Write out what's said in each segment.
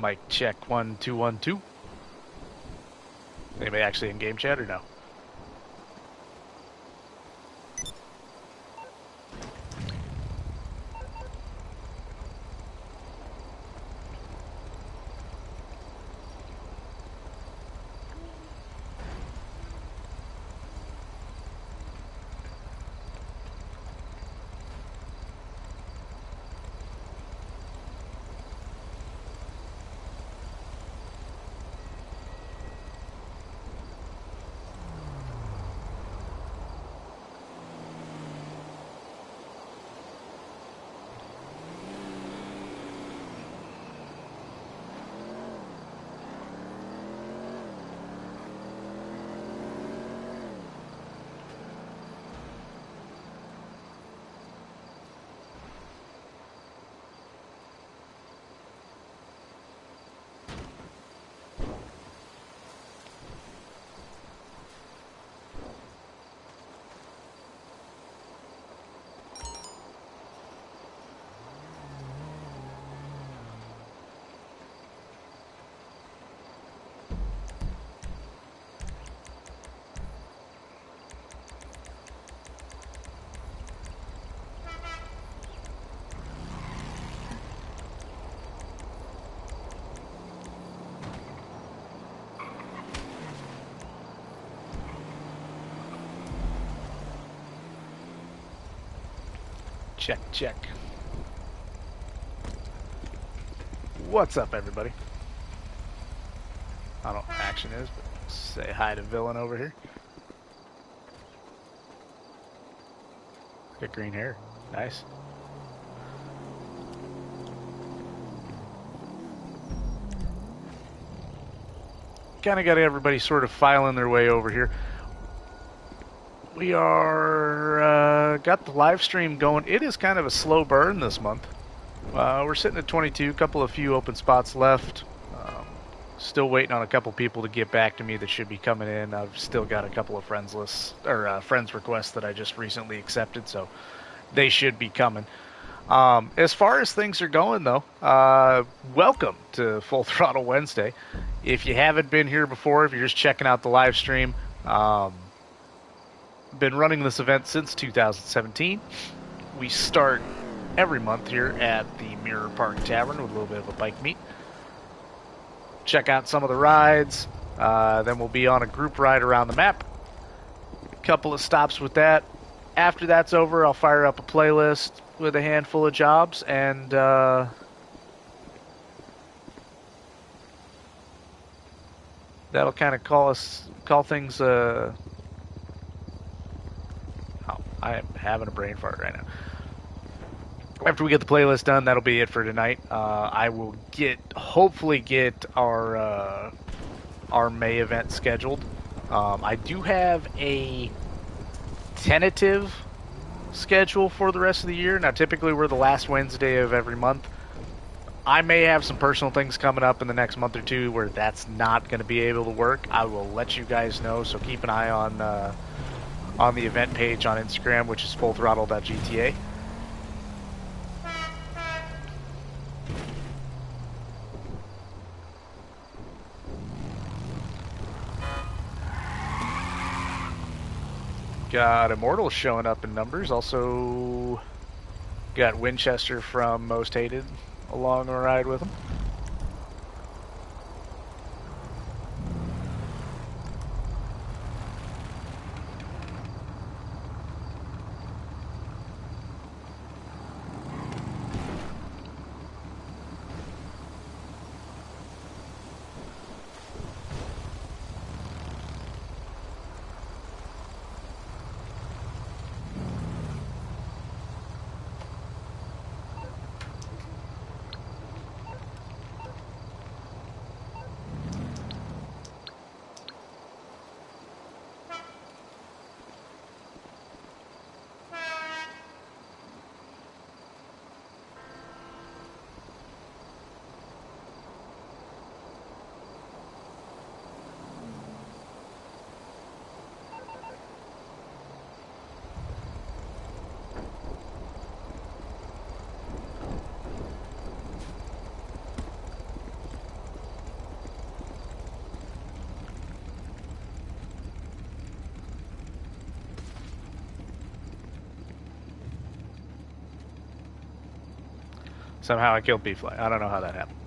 Mic check 1 2 1 2. Anybody actually in game chat or no? Check, check. What's up, everybody? I don't know what action is, but say hi to Villain over here. Got green hair. Nice. Kind of got everybody sort of filing their way over here. We are got the live stream going. It is kind of a slow burn this month. We're sitting at 22, couple of few open spots left. Still waiting on a couple people to get back to me that should be coming in. I've still got a couple of friends lists or friends requests that I just recently accepted, so they should be coming. As far as things are going, though, welcome to Full Throttle Wednesday. If you haven't been here before, if you're just checking out the live stream, been running this event since 2017. We start every month here at the Mirror Park Tavern with a little bit of a bike meet. Check out some of the rides. Then we'll be on a group ride around the map. A couple of stops with that. After that's over, I'll fire up a playlist with a handful of jobs, and that'll kind of call things. I am having a brain fart right now. After we get the playlist done, that'll be it for tonight. I will hopefully get our May event scheduled. I do have a tentative schedule for the rest of the year. Now, typically we're the last Wednesday of every month. I may have some personal things coming up in the next month or two where that's not going to be able to work. I will let you guys know, so keep an eye on the event page on Instagram, which is fullthrottle.gta. Got Immortal showing up in numbers. Also got Winchester from Most Hated along the ride with him. Somehow I killed B-Fly. I don't know how that happened.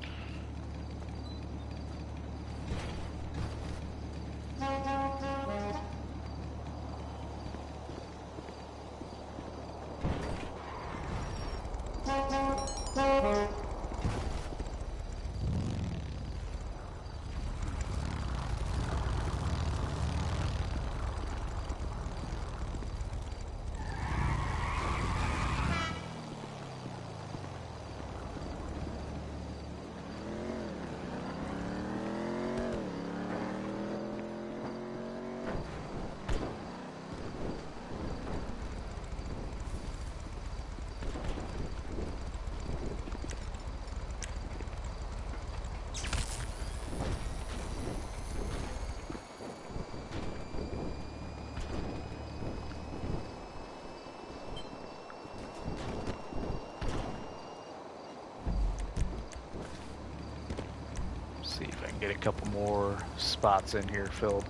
See if I can get a couple more spots in here filled.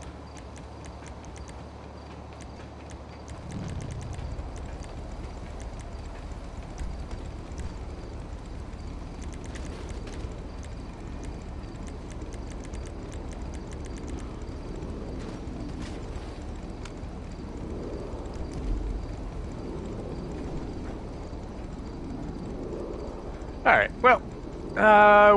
Alright, well,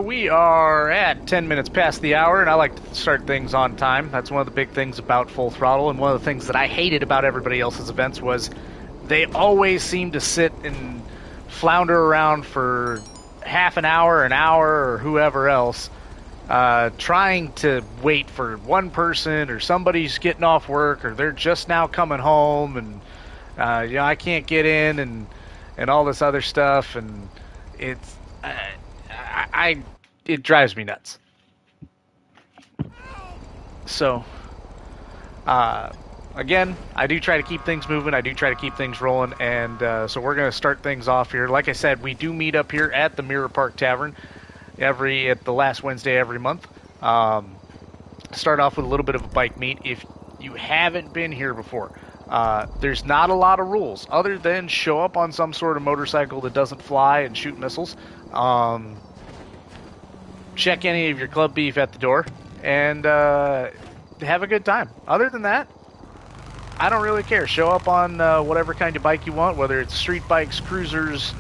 we are at 10 minutes past the hour, and I like to start things on time. That's one of the big things about Full Throttle, and one of the things that I hated about everybody else's events was they always seem to sit and flounder around for half an hour, or whoever else, trying to wait for one person, or somebody's getting off work, or they're just now coming home, and I can't get in, and all this other stuff, and it's it drives me nuts. So, again, I do try to keep things moving. I do try to keep things rolling, and so we're going to start things off here. Like I said, we do meet up here at the Mirror Park Tavern at the last Wednesday every month. Start off with a little bit of a bike meet. If you haven't been here before, there's not a lot of rules other than show up on some sort of motorcycle that doesn't fly and shoot missiles. Check any of your club beef at the door, and have a good time. Other than that, I don't really care. Show up on whatever kind of bike you want, whether it's street bikes, cruisers,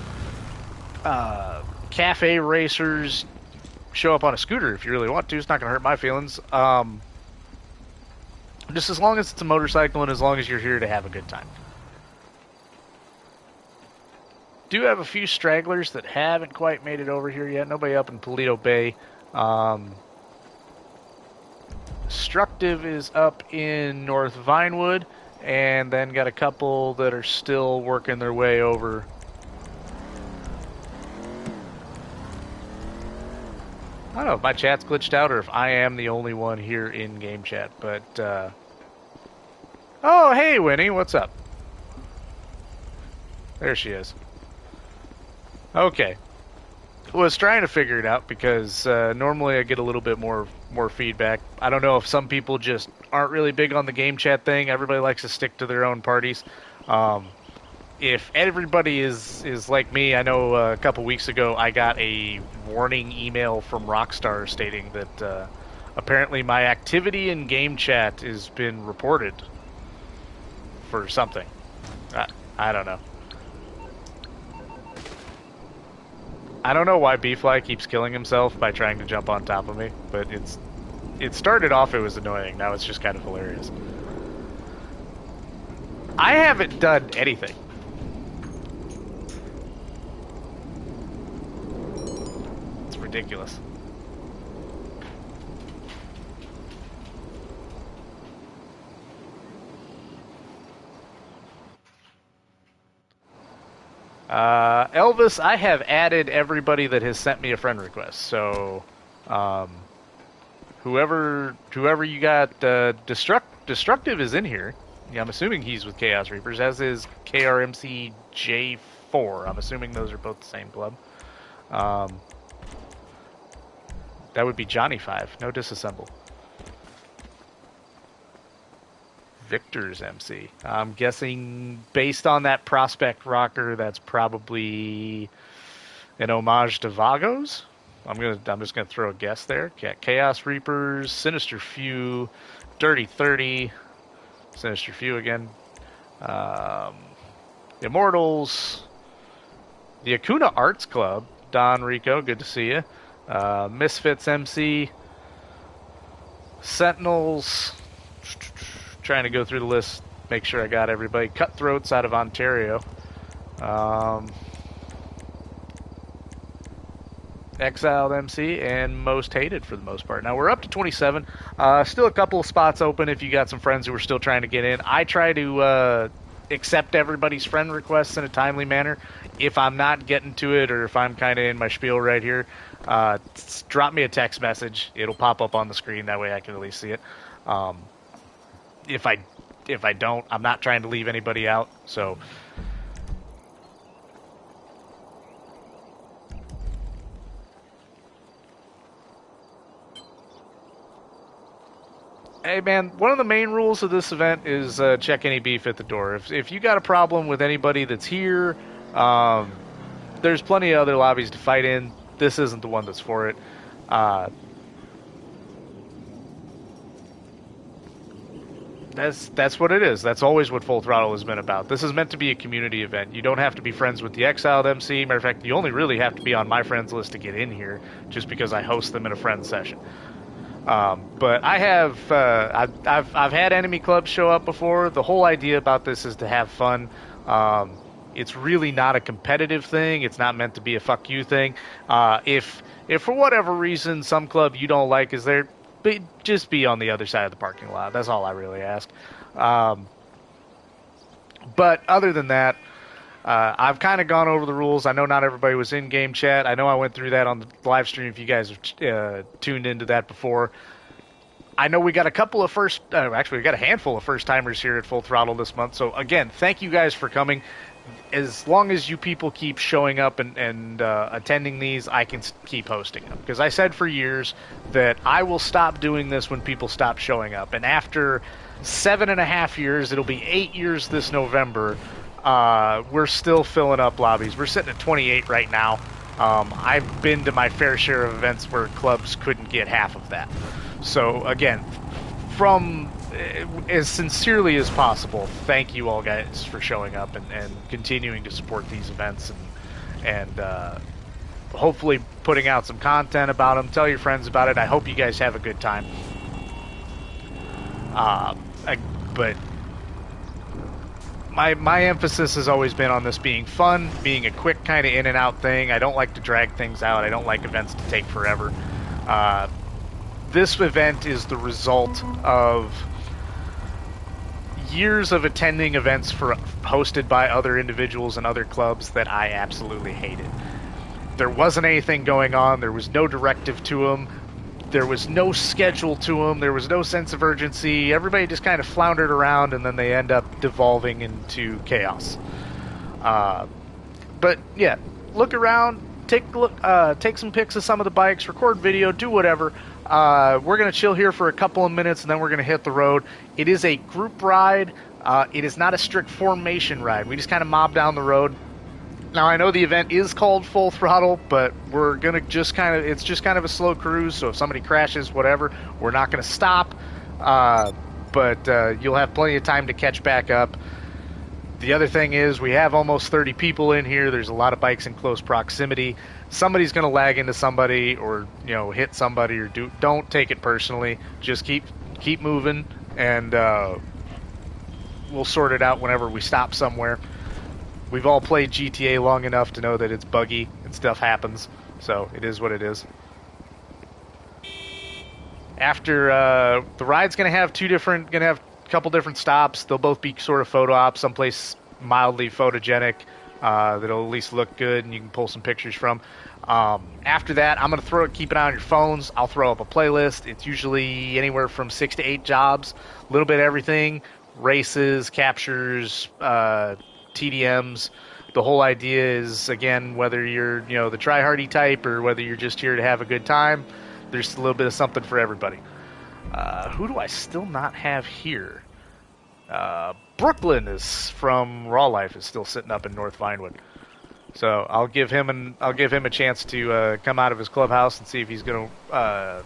cafe racers. Show up on a scooter if you really want to. It's not going to hurt my feelings. Just as long as it's a motorcycle and as long as you're here to have a good time. Do have a few stragglers that haven't quite made it over here yet. Nobody up in Paleto Bay. Destructive is up in North Vinewood, and then got a couple that are still working their way over. I don't know if my chat's glitched out or if I am the only one here in game chat, but oh, hey Winnie, what's up? There she is. Okay. Was trying to figure it out because normally I get a little bit more feedback. I don't know if some people just aren't really big on the game chat thing. Everybody likes to stick to their own parties. If everybody is like me, I know a couple weeks ago I got a warning email from Rockstar stating that apparently my activity in game chat has been reported for something. I don't know. I don't know why B-Fly keeps killing himself by trying to jump on top of me, but it started off it was annoying. Now it's just kind of hilarious. I haven't done anything. It's ridiculous. Elvis, I have added everybody that has sent me a friend request. So, whoever you got, Destructive is in here. Yeah, I'm assuming he's with Chaos Reapers, as is KRMC J4. I'm assuming those are both the same club. That would be Johnny 5. No disassemble. Victor's MC. I'm guessing based on that Prospect rocker, that's probably an homage to Vagos. I'm just gonna throw a guess there. Chaos Reapers, Sinister Few, Dirty 30, Sinister Few again, um, Immortals, the Acuna Arts Club, Don Rico, good to see you. Misfits MC, Sentinels. Trying to go through the list, make sure I got everybody. Cutthroats out of Ontario. Exiled MC, and Most Hated for the most part. Now we're up to 27. Still a couple of spots open if you got some friends who are still trying to get in. I try to accept everybody's friend requests in a timely manner. If I'm not getting to it, or if I'm kind of in my spiel right here, drop me a text message. It'll pop up on the screen. That way I can at least see it. If I don't, I'm not trying to leave anybody out. So hey man, one of the main rules of this event is check any beef at the door. If you got a problem with anybody that's here, there's plenty of other lobbies to fight in. This isn't the one that's for it. That's what it is. That's always what Full Throttle has been about. This is meant to be a community event. You don't have to be friends with the Exiled MC. Matter of fact, you only really have to be on my friends list to get in here, just because I host them in a friend session. But I have I've had enemy clubs show up before. The whole idea about this is to have fun. It's really not a competitive thing. It's not meant to be a fuck you thing. If for whatever reason some club you don't like is there, just be on the other side of the parking lot. That's all I really ask. But other than that, I've kind of gone over the rules. I know not everybody was in game chat. I know I went through that on the live stream if you guys have tuned into that before. I know we got a couple of actually we got a handful of first timers here at Full Throttle this month. So again, thank you guys for coming. As long as you people keep showing up and attending these, I can keep hosting them. Because I said for years that I will stop doing this when people stop showing up. And after 7.5 years, it'll be 8 years this November, we're still filling up lobbies. We're sitting at 28 right now. I've been to my fair share of events where clubs couldn't get half of that. So again, from as sincerely as possible, thank you all guys for showing up and continuing to support these events and hopefully putting out some content about them. Tell your friends about it. I hope you guys have a good time. But my emphasis has always been on this being fun, being a quick kind of in and out thing. I don't like to drag things out. I don't like events to take forever. This event is the result of years of attending events hosted by other individuals and other clubs that I absolutely hated. There wasn't anything going on. There was no directive to them. There was no schedule to them. There was no sense of urgency. Everybody just kind of floundered around, and then they end up devolving into chaos. But yeah, look around, take some pics of some of the bikes, record video, do whatever. We're going to chill here for a couple of minutes, and then we're going to hit the road. It is a group ride. It is not a strict formation ride. We just kind of mob down the road. Now, I know the event is called Full Throttle, but we're going to it's just kind of a slow cruise, so if somebody crashes, whatever, we're not going to stop. But you'll have plenty of time to catch back up. The other thing is we have almost 30 people in here. There's a lot of bikes in close proximity. Somebody's going to lag into somebody or, hit somebody or don't take it personally. Just keep moving, and we'll sort it out whenever we stop somewhere. We've all played GTA long enough to know that it's buggy and stuff happens, so it is what it is. After the ride's going to have a couple different stops. They'll both be sort of photo ops, someplace mildly photogenic that'll at least look good and you can pull some pictures from. After that, I'm going to keep it on your phones. I'll throw up a playlist. It's usually anywhere from 6 to 8 jobs, a little bit of everything, races, captures, TDMs. The whole idea is, again, whether you're the try-hardy type or whether you're just here to have a good time, there's a little bit of something for everybody. Who do I still not have here? Brooklyn is from Raw Life is still sitting up in North Vinewood. So I'll give him a chance to come out of his clubhouse and see if he's going to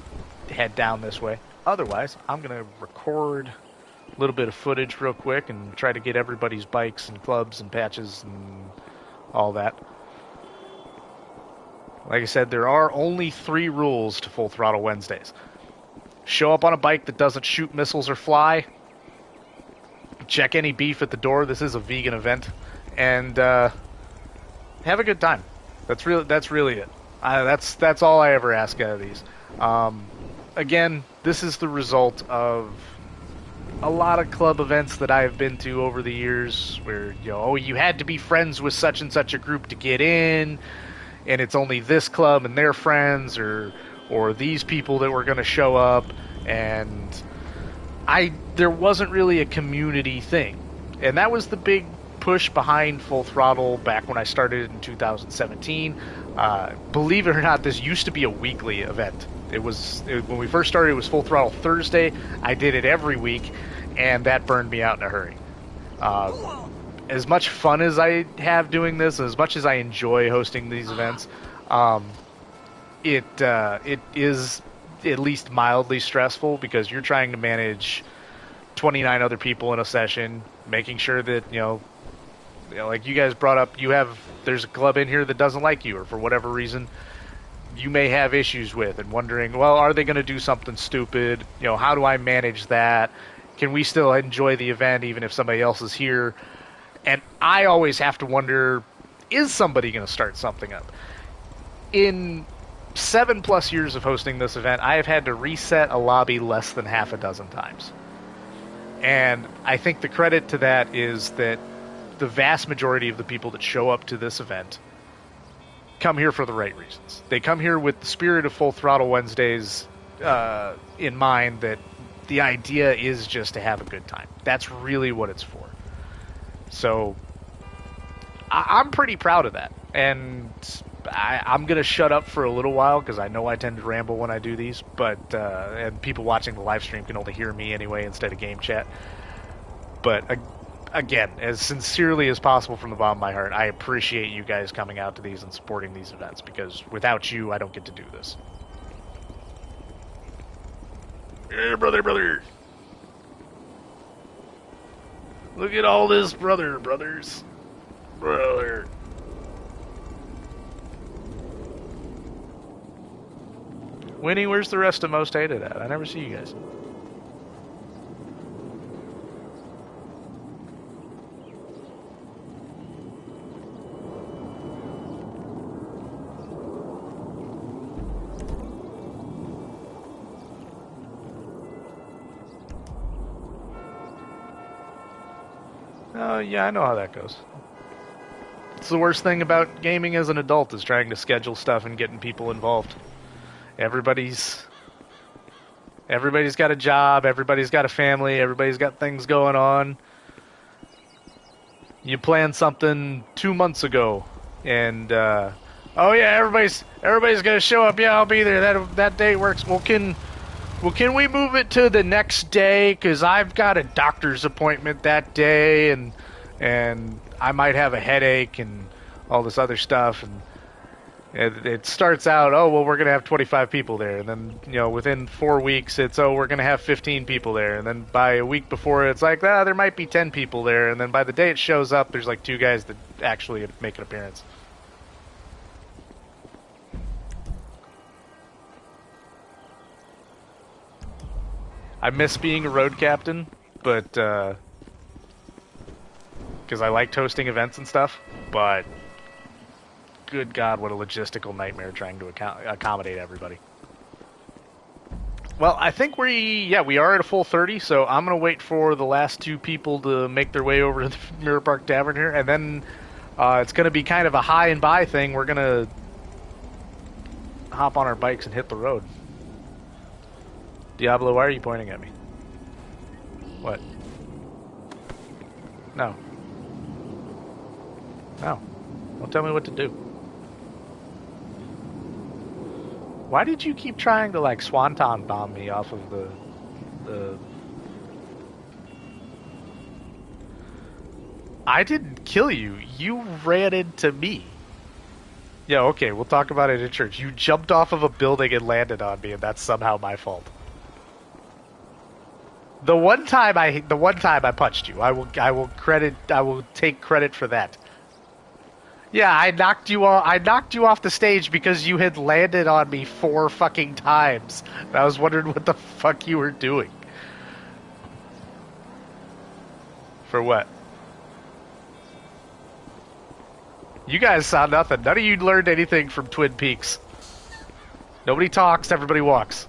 head down this way. Otherwise, I'm going to record a little bit of footage real quick and try to get everybody's bikes and clubs and patches and all that. Like I said, there are only 3 rules to Full Throttle Wednesdays. Show up on a bike that doesn't shoot missiles or fly. Check any beef at the door. This is a vegan event. And have a good time. That's really it. That's all I ever ask out of these. Again, this is the result of a lot of club events that I've been to over the years where, you had to be friends with such and such a group to get in, and it's only this club and their friends or these people that were going to show up, and there wasn't really a community thing. And that was the big push behind Full Throttle back when I started in 2017. Believe it or not, this used to be a weekly event. When we first started, it was Full Throttle Thursday. I did it every week, and that burned me out in a hurry. As much fun as I have doing this, as much as I enjoy hosting these events, it is at least mildly stressful because you're trying to manage 29 other people in a session, making sure that, like you guys brought up, there's a club in here that doesn't like you, or for whatever reason you may have issues with, and wondering, well, are they going to do something stupid? How do I manage that? Can we still enjoy the event even if somebody else is here? And I always have to wonder, is somebody going to start something up? In 7+ years of hosting this event, I have had to reset a lobby less than half a dozen times. And I think the credit to that is that the vast majority of the people that show up to this event come here for the right reasons. They come here with the spirit of Full Throttle Wednesdays in mind, that the idea is just to have a good time. That's really what it's for. So I'm pretty proud of that. And I'm going to shut up for a little while because I know I tend to ramble when I do these, but and people watching the live stream can only hear me anyway instead of game chat. But again, as sincerely as possible from the bottom of my heart, I appreciate you guys coming out to these and supporting these events, because without you, I don't get to do this. Yeah, brother. Look at all this, brothers. Brother. Winnie, where's the rest of Most Hated at? I never see you guys. Oh, yeah, I know how that goes. It's the worst thing about gaming as an adult, is trying to schedule stuff and getting people involved. Everybody's got a job, everybody's got a family, everybody's got things going on. You planned something 2 months ago, and oh yeah, everybody's gonna show up. Yeah, I'll be there. That date works. Well, can we move it to the next day? Because I've got a doctor's appointment that day, and I might have a headache and all this other stuff. And it starts out, oh, well, we're going to have 25 people there. And then, within 4 weeks, it's, oh, we're going to have 15 people there. And then by a week before, it's like, there might be 10 people there. And then by the day it shows up, there's like 2 guys that actually make an appearance. I miss being a road captain, but because I liked hosting events and stuff, but good God, what a logistical nightmare trying to accommodate everybody. Well, I think we are at a full 30, so I'm going to wait for the last 2 people to make their way over to the Mirror Park Tavern here, and then it's going to be kind of a high and bye thing. We're going to hop on our bikes and hit the road. Diablo, why are you pointing at me? What? No. Don't tell me what to do. Why did you keep trying to, like, swanton bomb me off of the... I didn't kill you. You ran into me. Yeah, okay, we'll talk about it in church. You jumped off of a building and landed on me, and that's somehow my fault. The one time I punched you, I will take credit for that. Yeah, I knocked you off the stage because you had landed on me 4 fucking times. And I was wondering what the fuck you were doing. For what? You guys saw nothing. None of you learned anything from Twin Peaks. Nobody talks, everybody walks.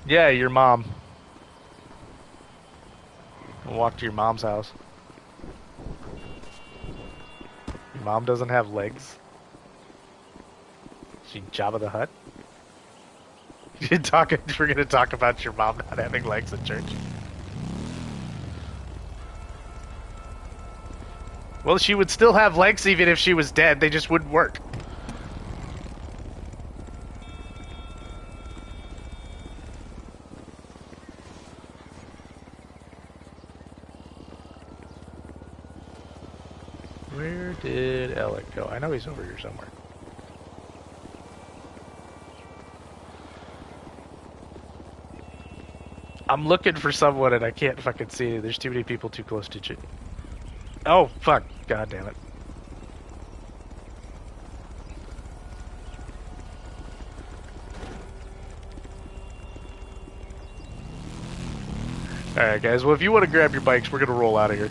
Yeah, your mom. Walk to your mom's house. Your mom doesn't have legs. She Jabba the Hutt. We're gonna talk about your mom not having legs at church. Well, she would still have legs even if she was dead. They just wouldn't work. Where did Alec go? I know he's over here somewhere. I'm looking for someone and I can't fucking see it. There's too many people too close to you. Oh, fuck. God damn it. Alright, guys. Well, if you want to grab your bikes, we're going to roll out of here.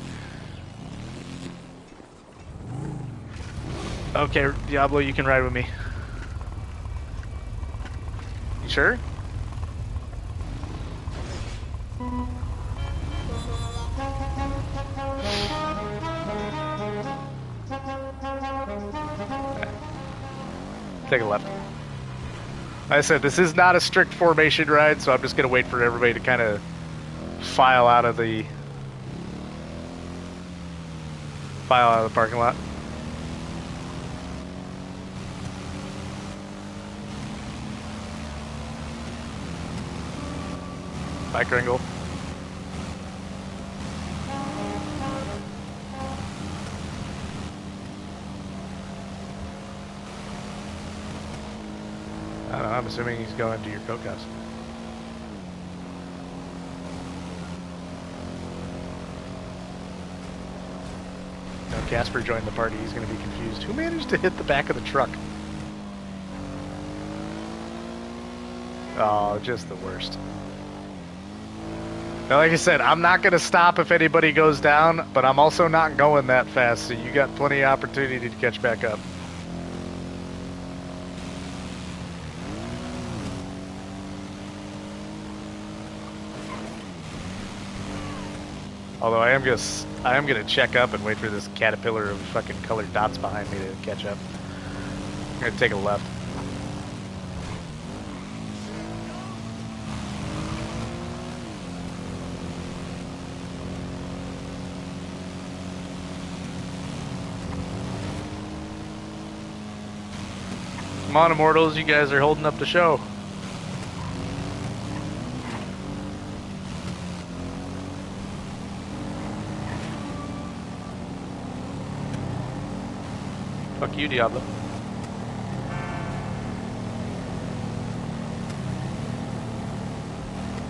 Okay, Diablo, you can ride with me. You sure? Take a left. Like I said, this is not a strict formation ride, so I'm just going to wait for everybody to kind of file out of the parking lot. Bike wrangle. I don't know, I'm assuming he's going to your coke house. No, Casper joined the party, he's going to be confused. Who managed to hit the back of the truck? Oh, just the worst. Now, like I said, I'm not going to stop if anybody goes down, but I'm also not going that fast, so you got plenty of opportunity to catch back up. Although I am gonna check up and wait for this caterpillar of fucking colored dots behind me to catch up. I'm gonna take a left. Come on, Immortals, you guys are holding up the show. Fuck you, Diablo.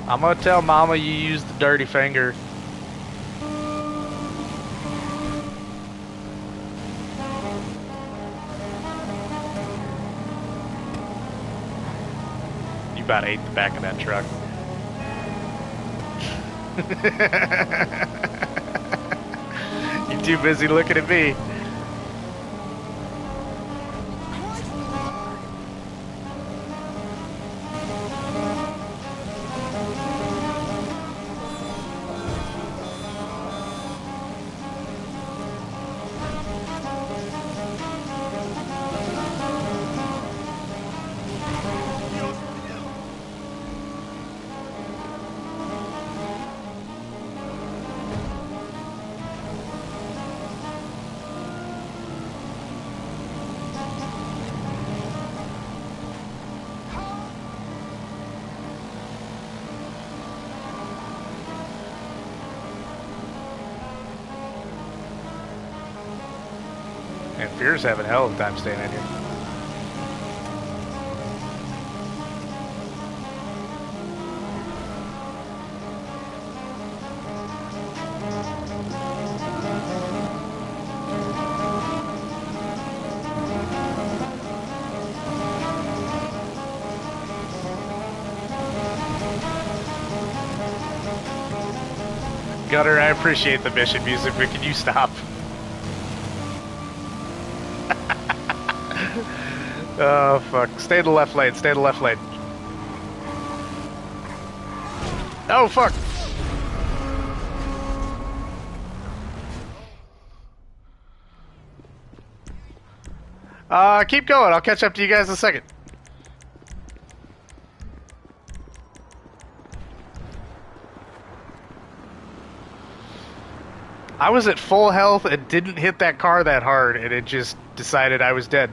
I'm gonna tell Mama you used the dirty finger. You about ate the back of that truck. You're too busy looking at me. And Fear's having a hell of a time staying in here. Gutter, I appreciate the mission music, but can you stop? Oh, fuck. Stay in the left lane, stay in the left lane. Oh, fuck! Keep going. I'll catch up to you guys in a second. I was at full health and didn't hit that car that hard, and it just decided I was dead.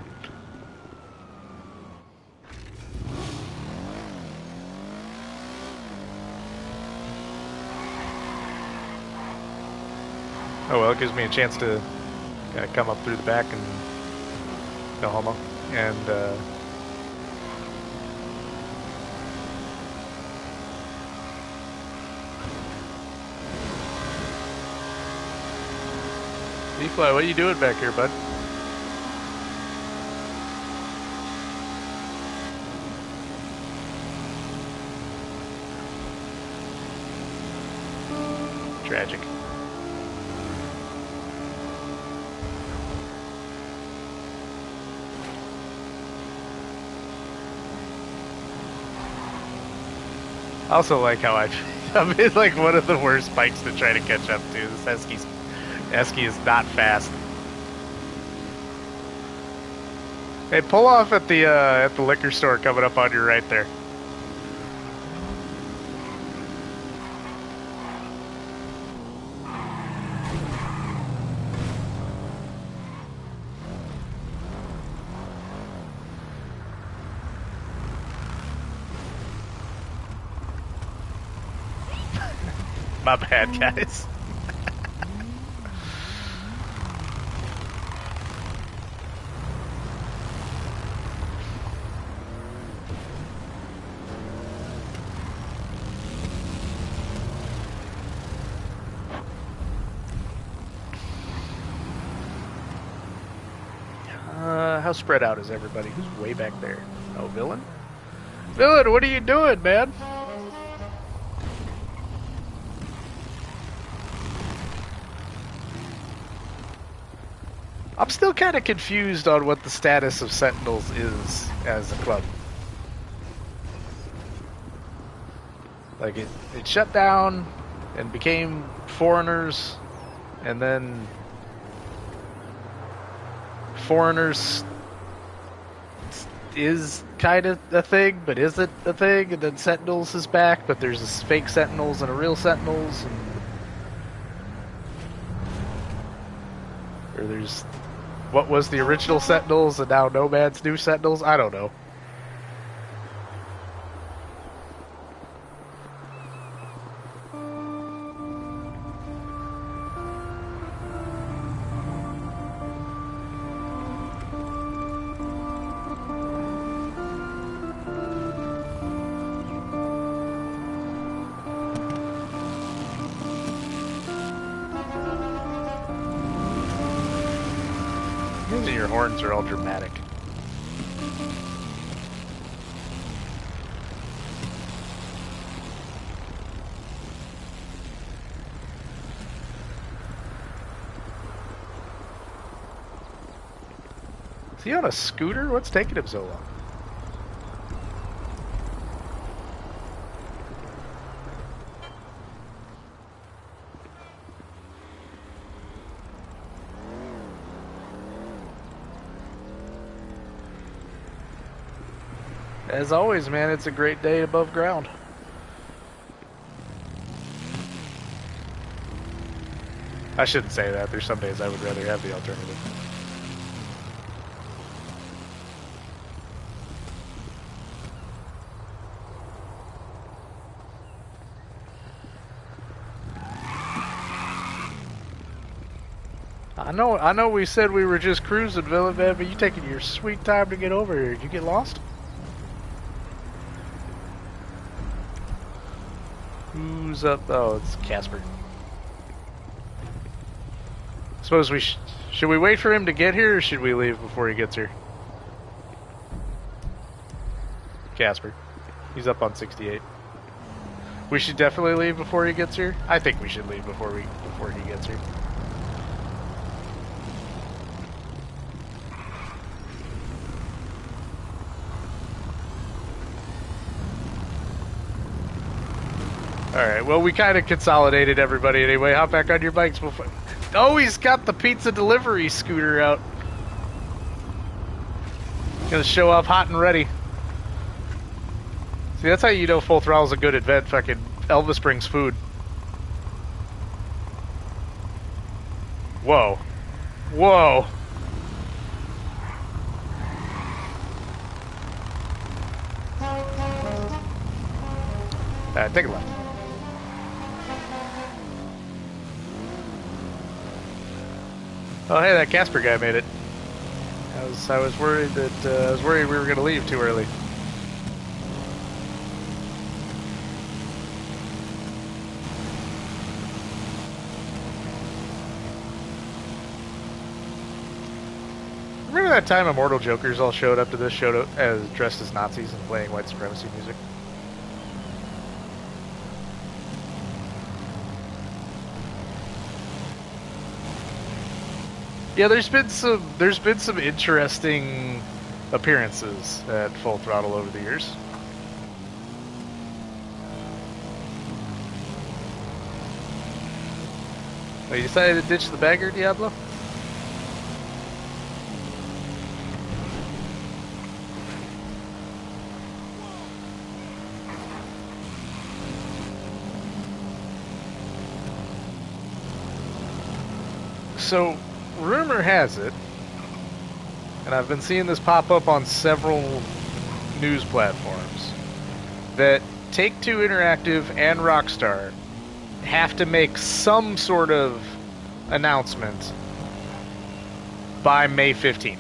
Oh well, it gives me a chance to come up through the back and no homo. And D-Fly, what are you doing back here, bud? Tragic. I also like how I'm in like one of the worst bikes to try to catch up to. This Esky is not fast. Hey, pull off at the liquor store coming up on your right there. My bad, guys. How spread out is everybody? Who's way back there? Oh, Villain? Villain, what are you doing, man? I'm still kind of confused on what the status of Sentinels is as a club. Like, it shut down and became Foreigners, and then Foreigners is kind of a thing, but isn't a thing, and then Sentinels is back, but there's a fake Sentinels and a real Sentinels, or there's what was the original Sentinels and now Nomad's new Sentinels? I don't know. Your horns are all dramatic. Is he on a scooter? What's taking him so long? As always, man, it's a great day above ground. I shouldn't say that. There's some days I would rather have the alternative. I know we said we were just cruising, Villa, man, but you taking your sweet time to get over here. Did you get lost? Who's up? Oh, it's Casper. Suppose we should we wait for him to get here, or should we leave before he gets here? Casper. He's up on 68. We should definitely leave before he gets here. I think we should leave before he gets here. Alright, well, we kind of consolidated everybody anyway. Hop back on your bikes before... Oh, he's got the pizza delivery scooter out. Gonna show up hot and ready. See, that's how you know Full Throttle's a good event. Fucking Elvis brings food. Whoa. Whoa. Take a left. Oh, hey, that Casper guy made it. I was worried that we were gonna leave too early. Remember that time Immortal Jokers all showed up to this show as dressed as Nazis and playing white supremacy music? Yeah, there's been some interesting appearances at Full Throttle over the years. Oh, you decided to ditch the bagger, Diablo? So, rumor has it, and I've been seeing this pop up on several news platforms, that Take-Two Interactive and Rockstar have to make some sort of announcement by May 15th.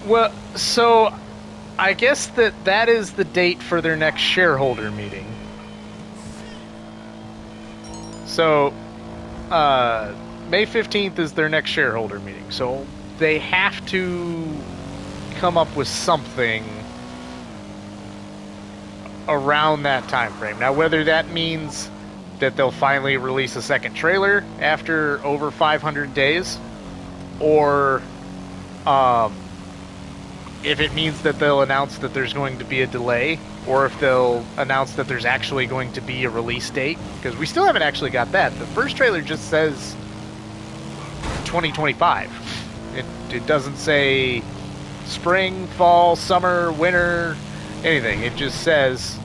Well, so I guess that is the date for their next shareholder meeting. So, May 15th is their next shareholder meeting. So they have to come up with something around that time frame. Now, whether that means that they'll finally release a second trailer after over 500 days, or if it means that they'll announce that there's going to be a delay, or if they'll announce that there's actually going to be a release date, because we still haven't actually got that. The first trailer just says 2025. It doesn't say spring, fall, summer, winter, anything. It just says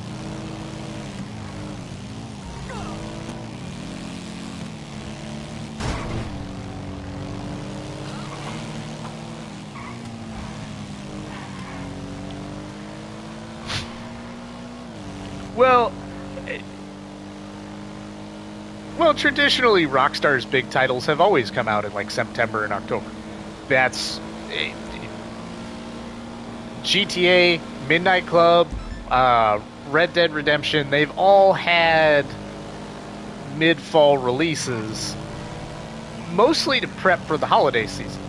well, traditionally, Rockstar's big titles have always come out in like September and October. That's GTA, Midnight Club, Red Dead Redemption. They've all had mid-fall releases, mostly to prep for the holiday season.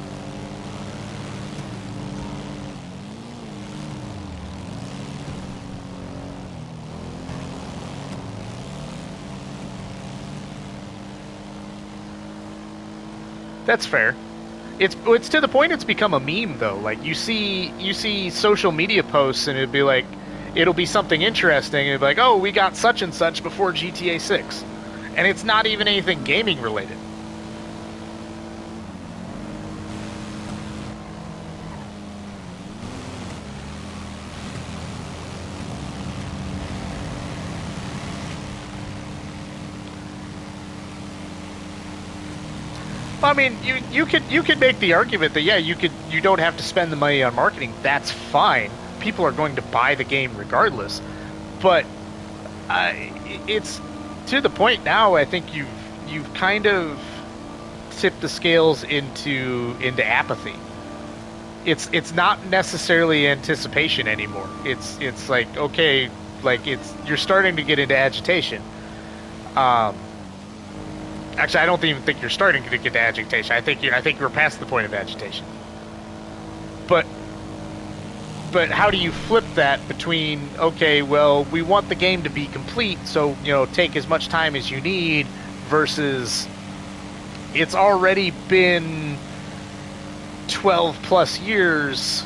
That's fair. It's to the point it's become a meme though. Like you see social media posts and it'll be something interesting and it'll be like, oh, we got such and such before GTA 6. And it's not even anything gaming related. I mean, you could make the argument that you don't have to spend the money on marketing. That's fine. People are going to buy the game regardless. But it's to the point now. I think you've kind of tipped the scales into apathy. It's not necessarily anticipation anymore. It's like, okay, like it's you're starting to get into agitation. Um, Actually, I don't even think you're starting to get to agitation. I think you're past the point of agitation. But how do you flip that between, okay, well, we want the game to be complete, so take as much time as you need, versus it's already been 12 plus years.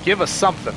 Give us something.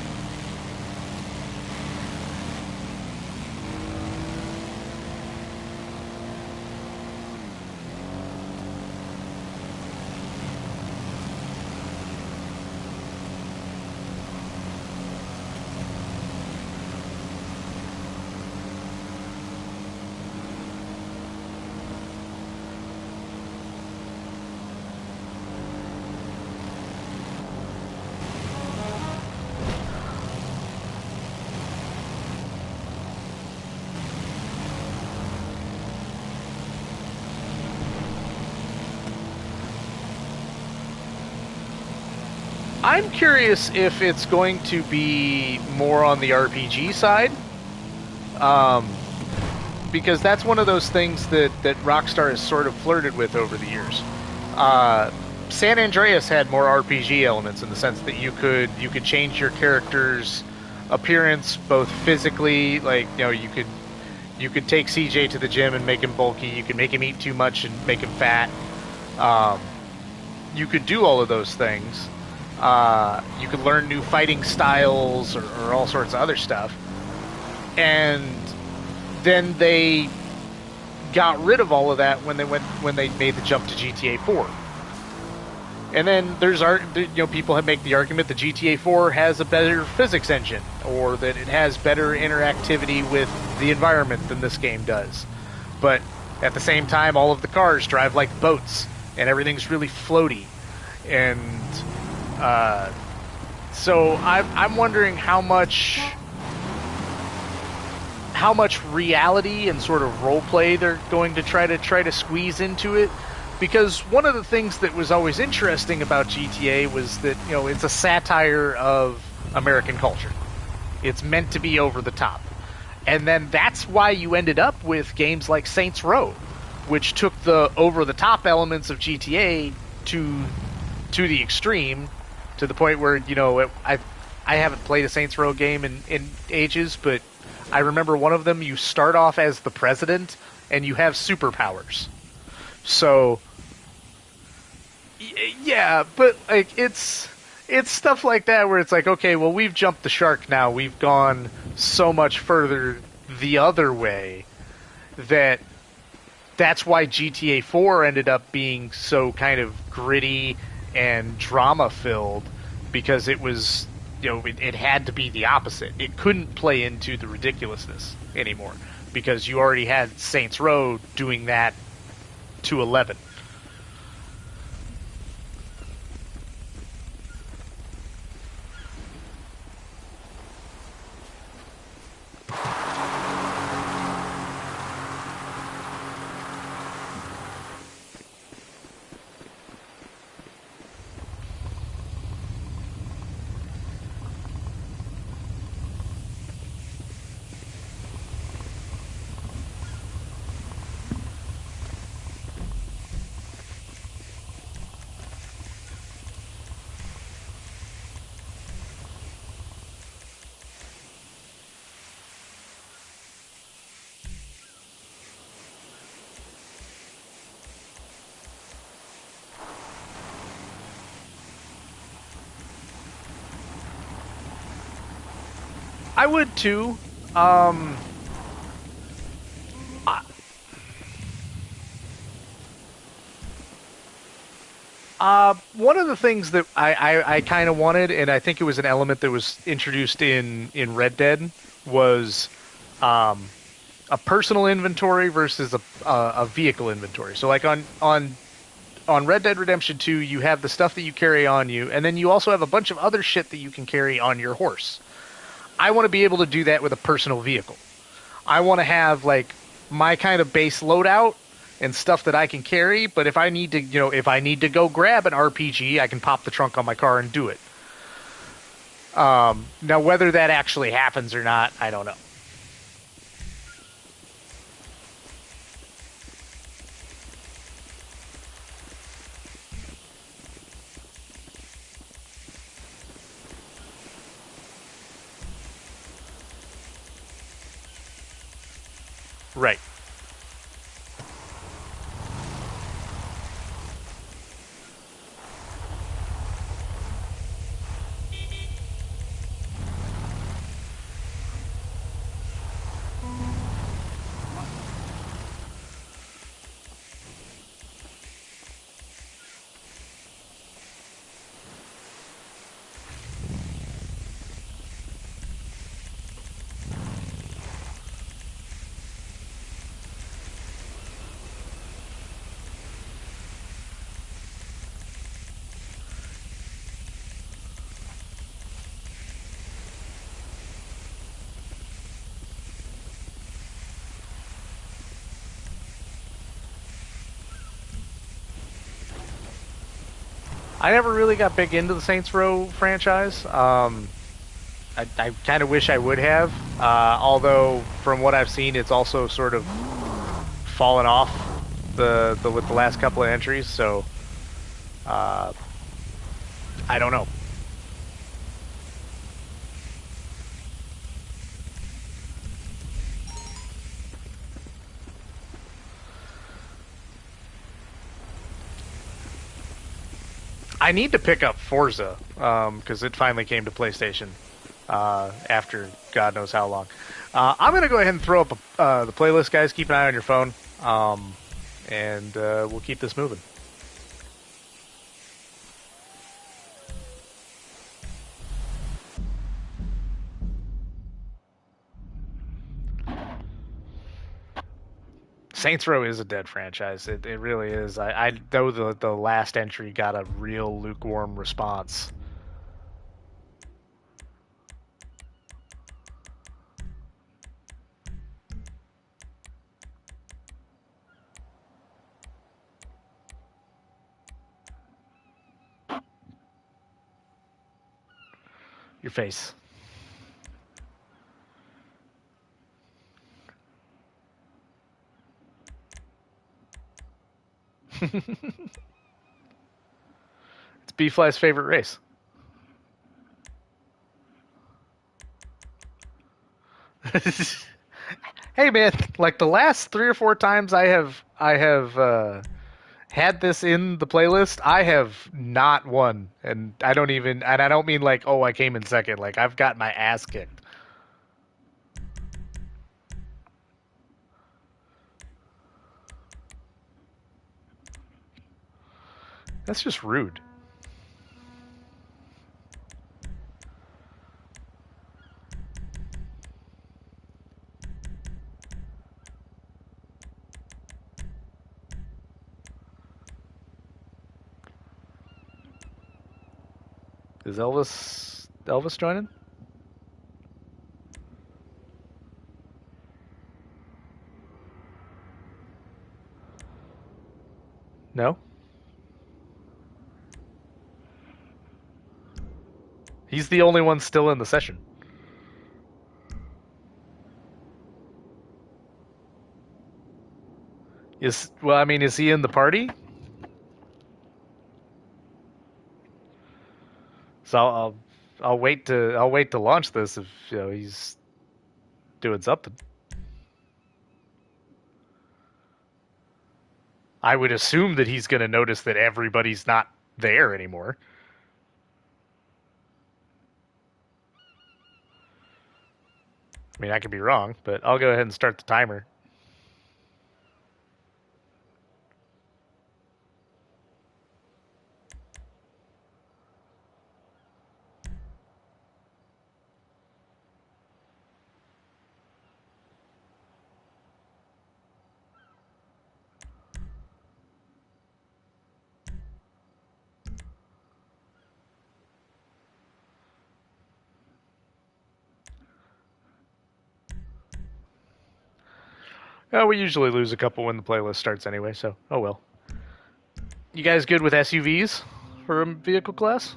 I'm curious if it's going to be more on the RPG side, um, because that's one of those things that Rockstar has sort of flirted with over the years. Uh, San Andreas had more RPG elements in the sense that you could change your character's appearance both physically, like you could take CJ to the gym and make him bulky. You could make him eat too much and make him fat. Um, you could do all of those things. You could learn new fighting styles or all sorts of other stuff. And then they got rid of all of that when they made the jump to GTA 4. And then people have make the argument that GTA 4 has a better physics engine, or that it has better interactivity with the environment than this game does. But at the same time, all of the cars drive like boats, and everything's really floaty. And so I'm wondering how much reality and sort of role play they're going to try to squeeze into it. Because one of the things that was always interesting about GTA was that it's a satire of American culture. It's meant to be over the top, and then that's why you ended up with games like Saints Row, which took the over the top elements of GTA to the extreme, to the point where I haven't played a Saints Row game in ages, but I remember one of them you start off as the president and you have superpowers. So yeah, but like it's stuff like that where it's like, okay, well, we've jumped the shark now. We've gone so much further the other way that's why GTA 4 ended up being so kind of gritty and drama filled, because it was it had to be the opposite. It couldn't play into the ridiculousness anymore because you already had Saints Row doing that to 11. I would too. I- One of the things that I kind of wanted, and I think it was an element that was introduced in Red Dead, was um, a personal inventory versus a vehicle inventory. So, like on Red Dead Redemption 2, you have the stuff that you carry on you, and then you also have a bunch of other shit that you can carry on your horse. I want to be able to do that with a personal vehicle. I want to have like my kind of base loadout and stuff that I can carry. But if I need to, if I need to go grab an RPG, I can pop the trunk on my car and do it. Now, whether that actually happens or not, I don't know. Right. I never really got big into the Saints Row franchise. I kind of wish I would have. Although, from what I've seen, it's also sort of fallen off the with the last couple of entries. So uh, I don't know. I need to pick up Forza because it finally came to PlayStation after God knows how long. I'm going to go ahead and throw up the playlist, guys. Keep an eye on your phone, and we'll keep this moving. Saints Row is a dead franchise. It really is. I know the last entry got a real lukewarm response. Your face. It's B-Fly's favorite race. Hey man, like the last 3 or 4 times I have had this in the playlist, I have not won, and I don't mean like, oh, I came in second. Like I've got my ass kicked. That's just rude. Is Elvis joining? No. He's the only one still in the session. I mean, is he in the party? So I'll wait to launch this if he's doing something. I would assume that he's going to notice that everybody's not there anymore. I mean, I could be wrong, but I'll go ahead and start the timer. We usually lose a couple when the playlist starts anyway, so oh well. You guys good with SUVs for a vehicle class?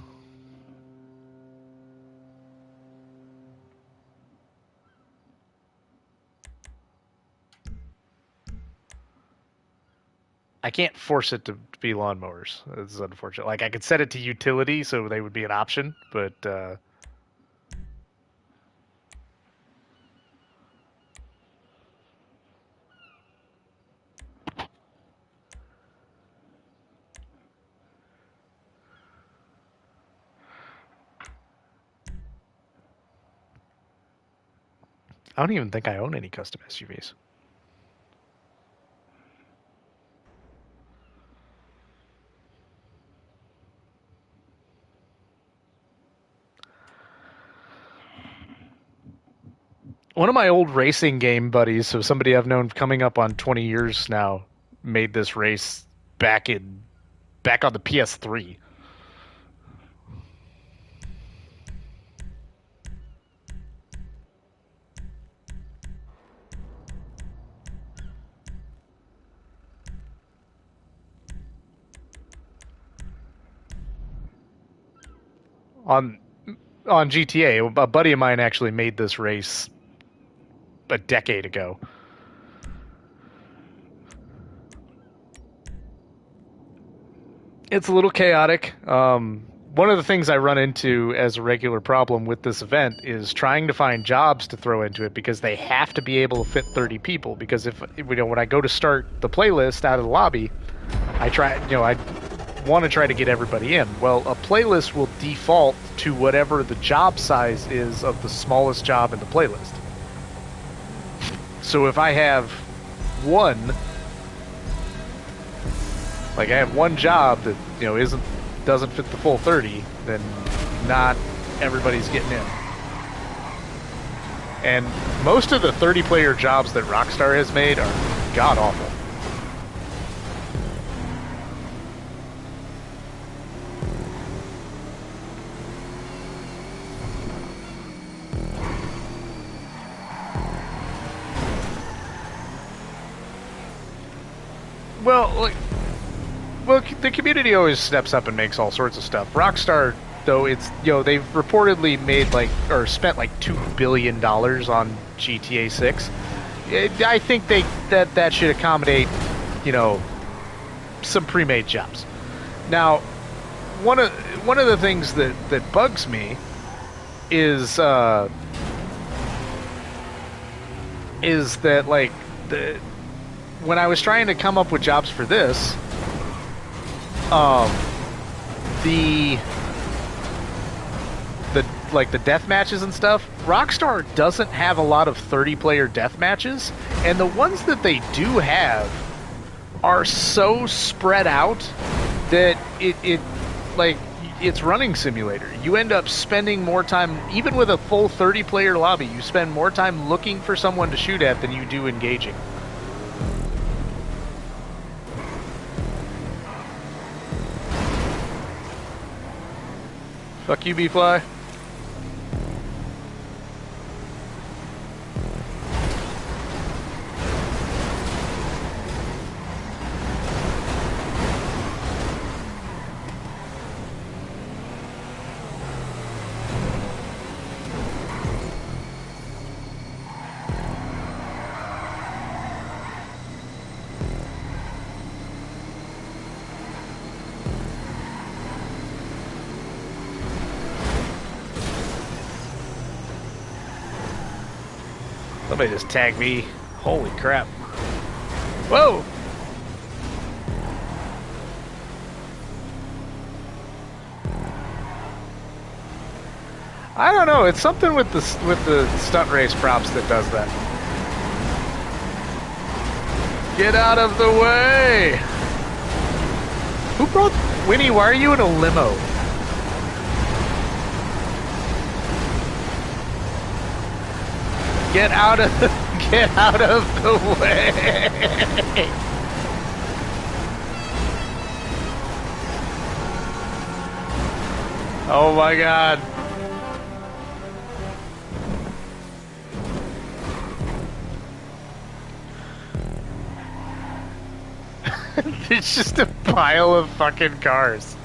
I can't force it to be lawnmowers. It's unfortunate. Like I could set it to utility, so they would be an option, but I don't even think I own any custom SUVs. One of my old racing game buddies, so somebody I've known coming up on 20 years now, made this race back on the PS3. On GTA, a buddy of mine actually made this race a decade ago. It's a little chaotic. One of the things I run into as a regular problem with this event is trying to find jobs to throw into it because they have to be able to fit 30 people. Because if when I go to start the playlist out of the lobby, I want to try to get everybody in. Well, a playlist will default to whatever the job size is of the smallest job in the playlist. So if I have one, like I have one job that doesn't fit the full 30, then not everybody's getting in. And most of the 30-player jobs that Rockstar has made are god awful. Well, the community always steps up and makes all sorts of stuff. Rockstar, though, they've reportedly made spent like $2 billion on GTA 6. I think that should accommodate, some pre-made jobs. Now, one of the things that bugs me is that when I was trying to come up with jobs for this, the death matches and stuff, Rockstar doesn't have a lot of 30-player death matches, and the ones that they do have are so spread out that it's running simulator. You end up spending more time, even with a full 30-player lobby, you spend more time looking for someone to shoot at than you do engaging. Fuck you, B-Fly. Somebody just tagged me. Holy crap. Whoa! I don't know. It's something with the stunt race props that does that. Get out of the way! Who brought... Winnie, why are you in a limo? Get out of the way! Oh my god. It's just a pile of fucking cars.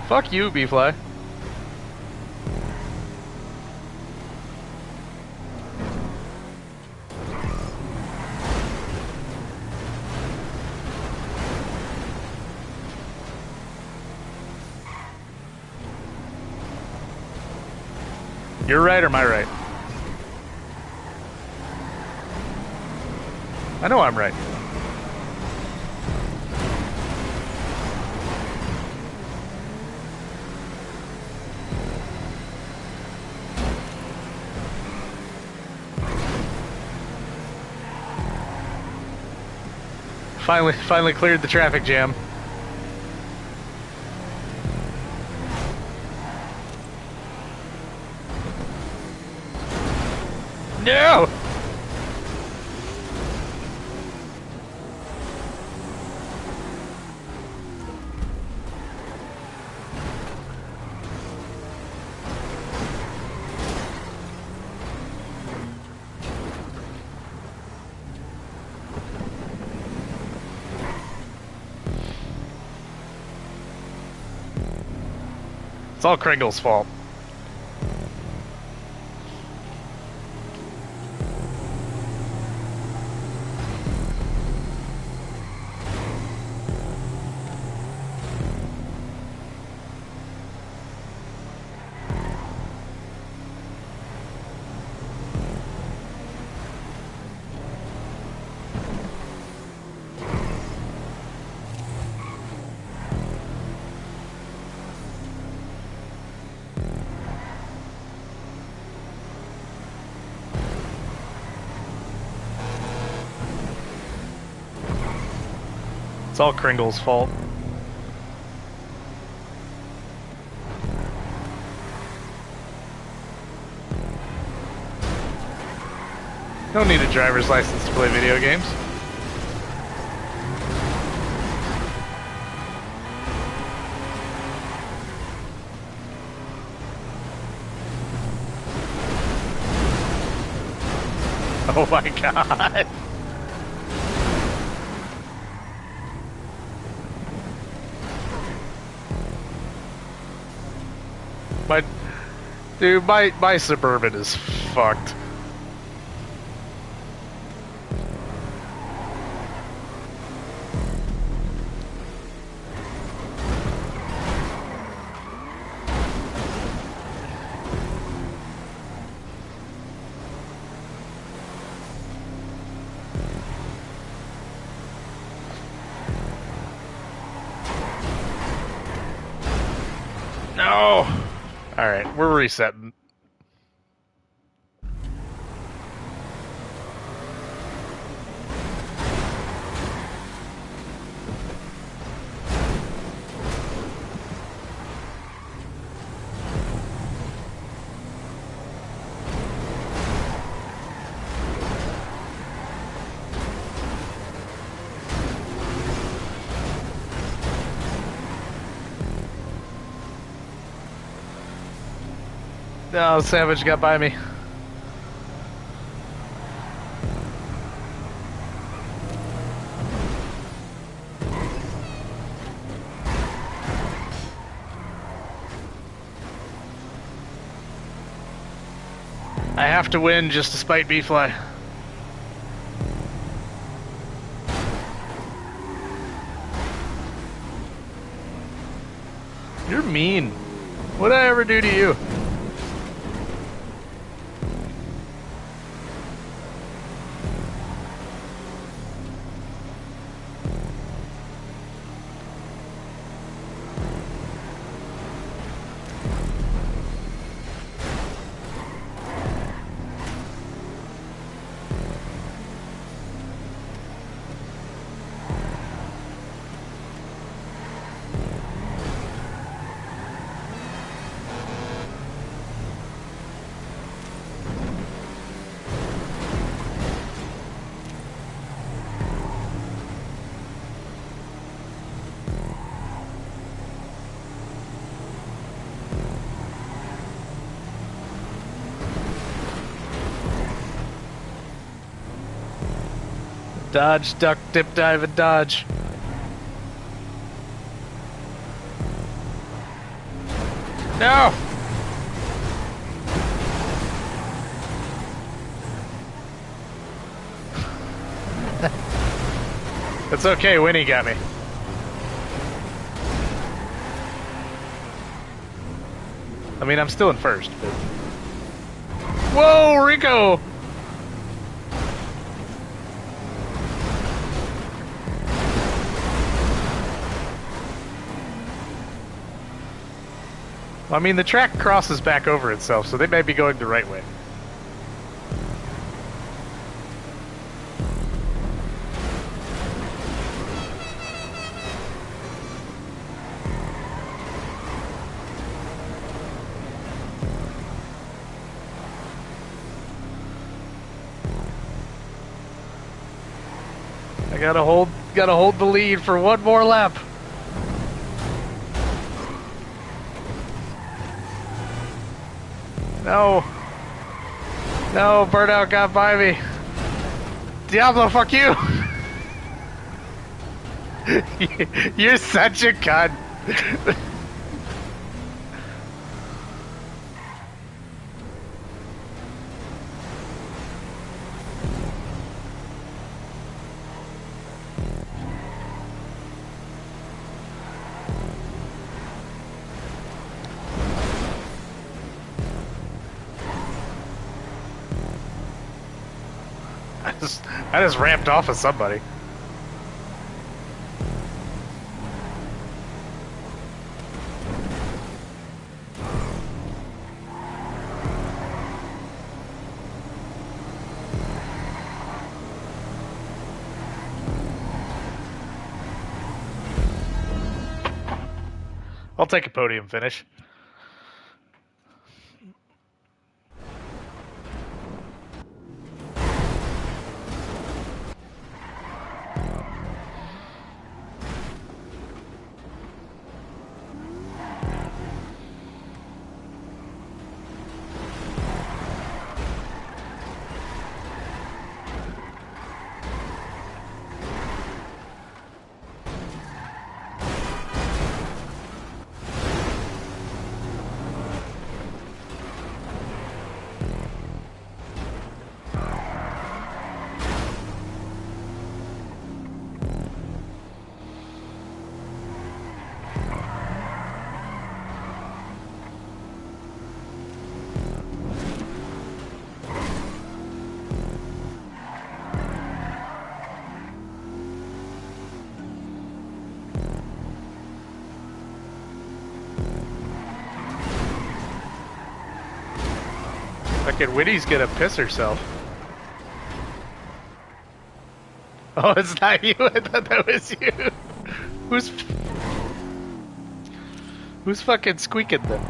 Fuck you, B-Fly. You're right or am I right? I know I'm right. Finally cleared the traffic jam. No! It's all Kringle's fault. It's all Kringle's fault. Don't need a driver's license to play video games. Oh my god. My Suburban is fucked. No! Alright, we're resetting. No, Savage got by me. I have to win just to spite B-Fly. You're mean. What'd I ever do to you? Dodge, duck, dip, dive, and dodge. No! It's okay, Winnie got me. I mean, I'm still in first, but... Whoa, Rico! I mean, the track crosses back over itself, so they may be going the right way. I gotta hold the lead for one more lap. No. No, Burnout got by me. Diablo, fuck you. You're such a cunt. I just ramped off of somebody. I'll take a podium finish. Fucking Winnie's gonna piss herself. Oh, it's not you. I thought that was you. Who's fucking squeaking them?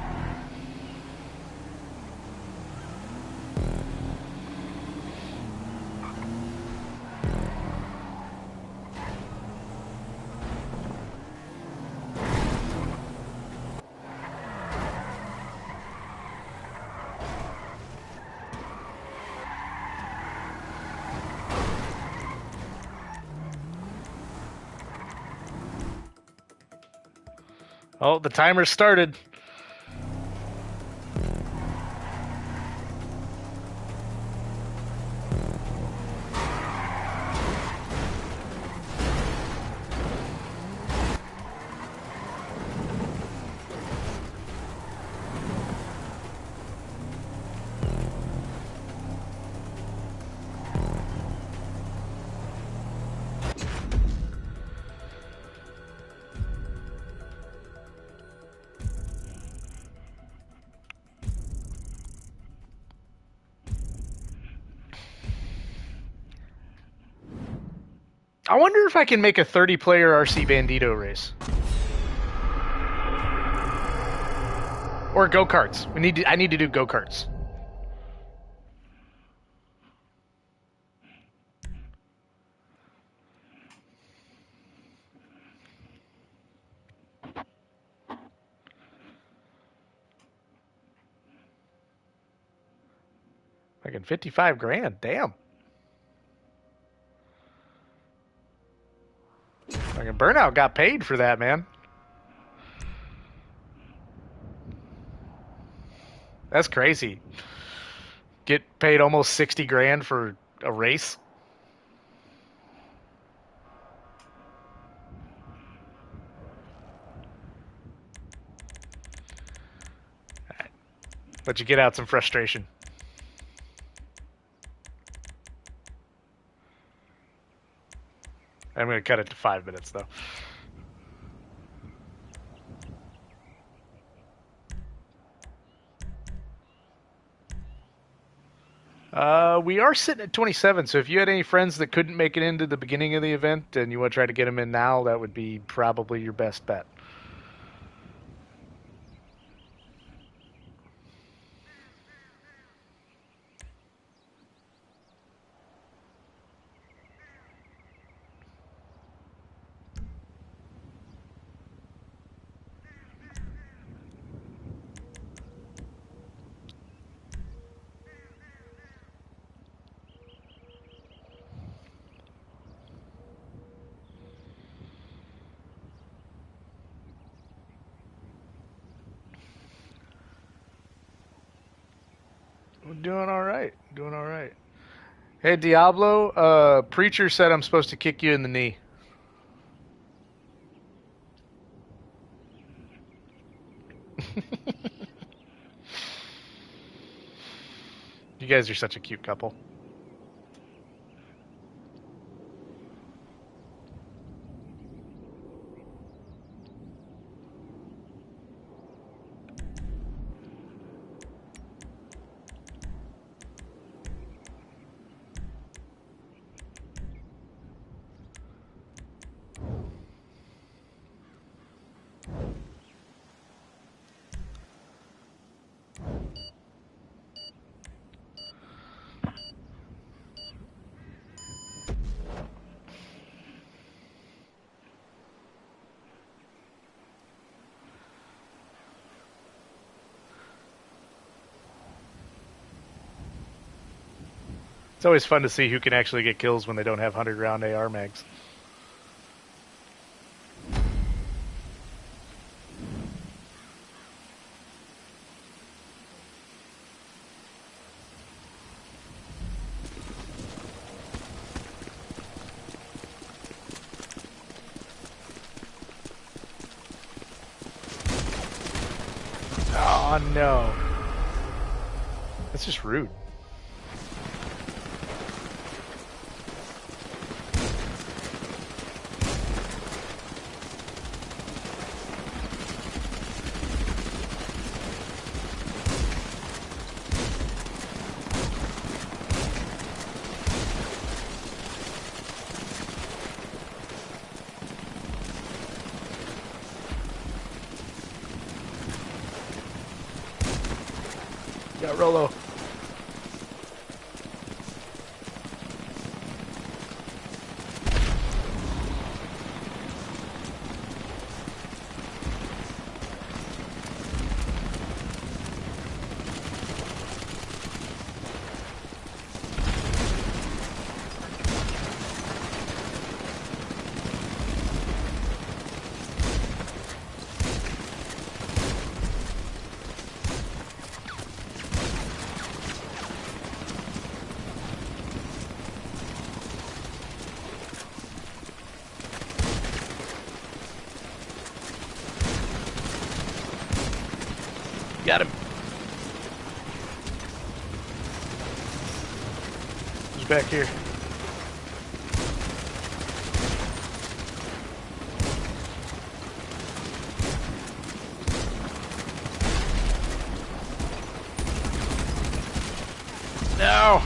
Oh, the timer started. I wonder if I can make a 30-player RC Bandito race. Or go-karts. I need to do go-karts. Fucking 55 grand, damn. Like, Burnout got paid for that, man. That's crazy. Get paid almost 60 grand for a race. Let you get out some frustration. I'm going to cut it to 5 minutes, though. We are sitting at 27, so if you had any friends that couldn't make it into the beginning of the event and you want to try to get them in now, that would be probably your best bet. We're doing all right. Doing all right. Hey, Diablo, Preacher said I'm supposed to kick you in the knee. You guys are such a cute couple. It's always fun to see who can actually get kills when they don't have 100-round AR mags. Oh, no. That's just rude. Got Rolo. Got him. He's back here. No.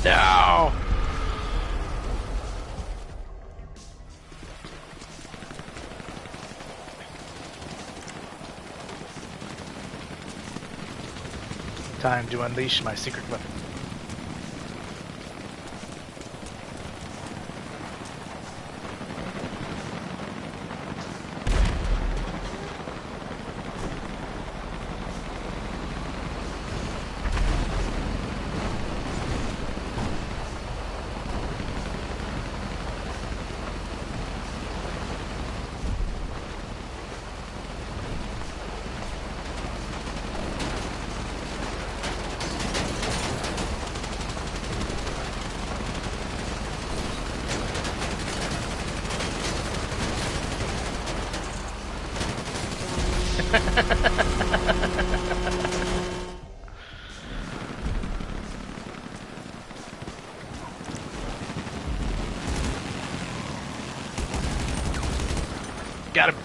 No! Time to unleash my secret weapon. Got him.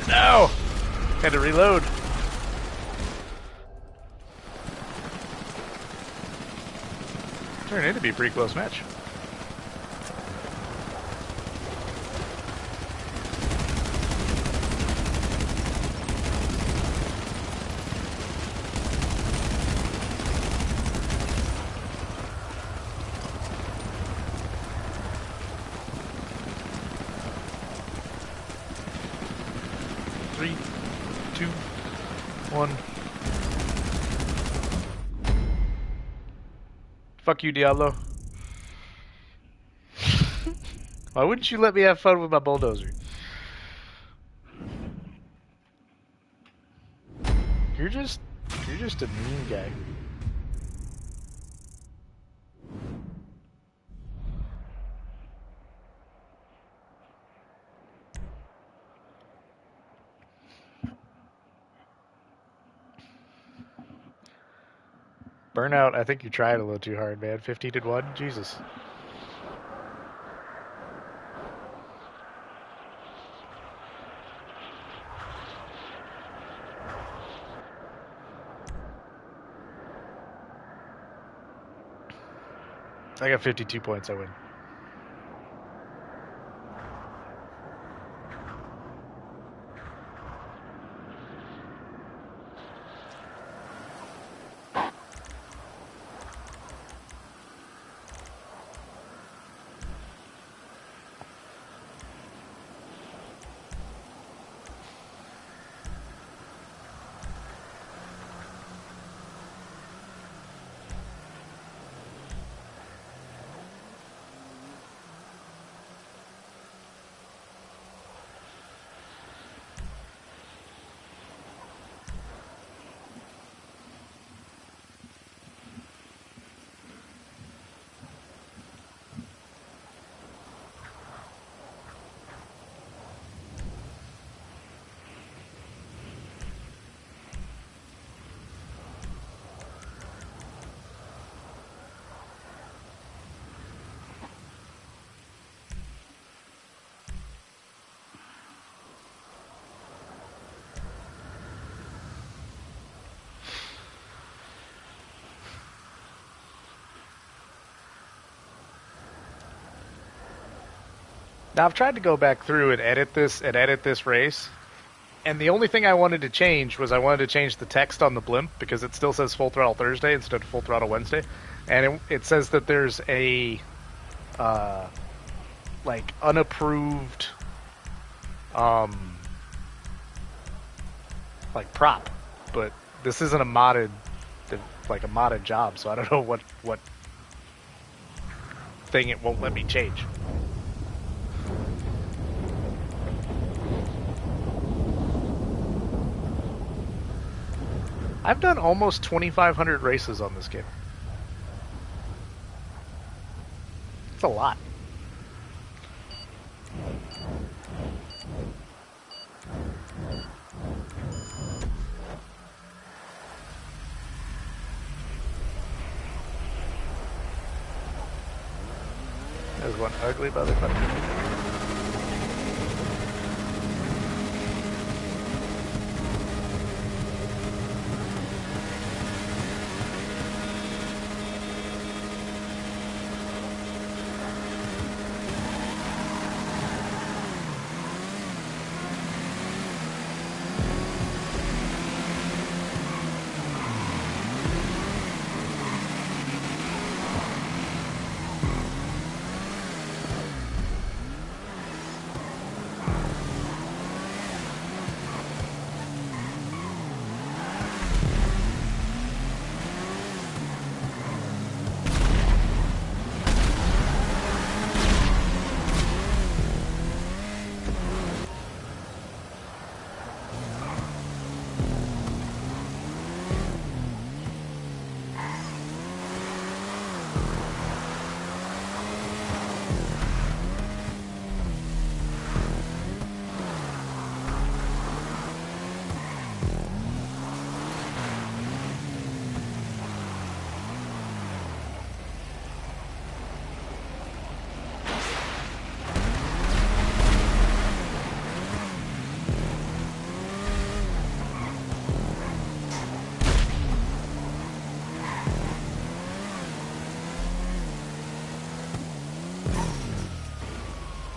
No! Had to reload. Turned in to be a pretty close match. Three, two, one. Fuck you, Diablo. Why wouldn't you let me have fun with my bulldozer? You're just a mean guy. Burnout, I think you tried a little too hard, man. 15-1, Jesus. I got 52 points, I win. Now I've tried to go back through and edit this race, and the only thing I wanted to change was I wanted to change the text on the blimp because it still says Full Throttle Thursday instead of Full Throttle Wednesday, and it says that there's a like unapproved like prop, but this isn't a modded job, so I don't know what thing it won't let me change. I've done almost 2,500 races on this game. It's a lot. There's one ugly motherfucker.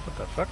What the fuck?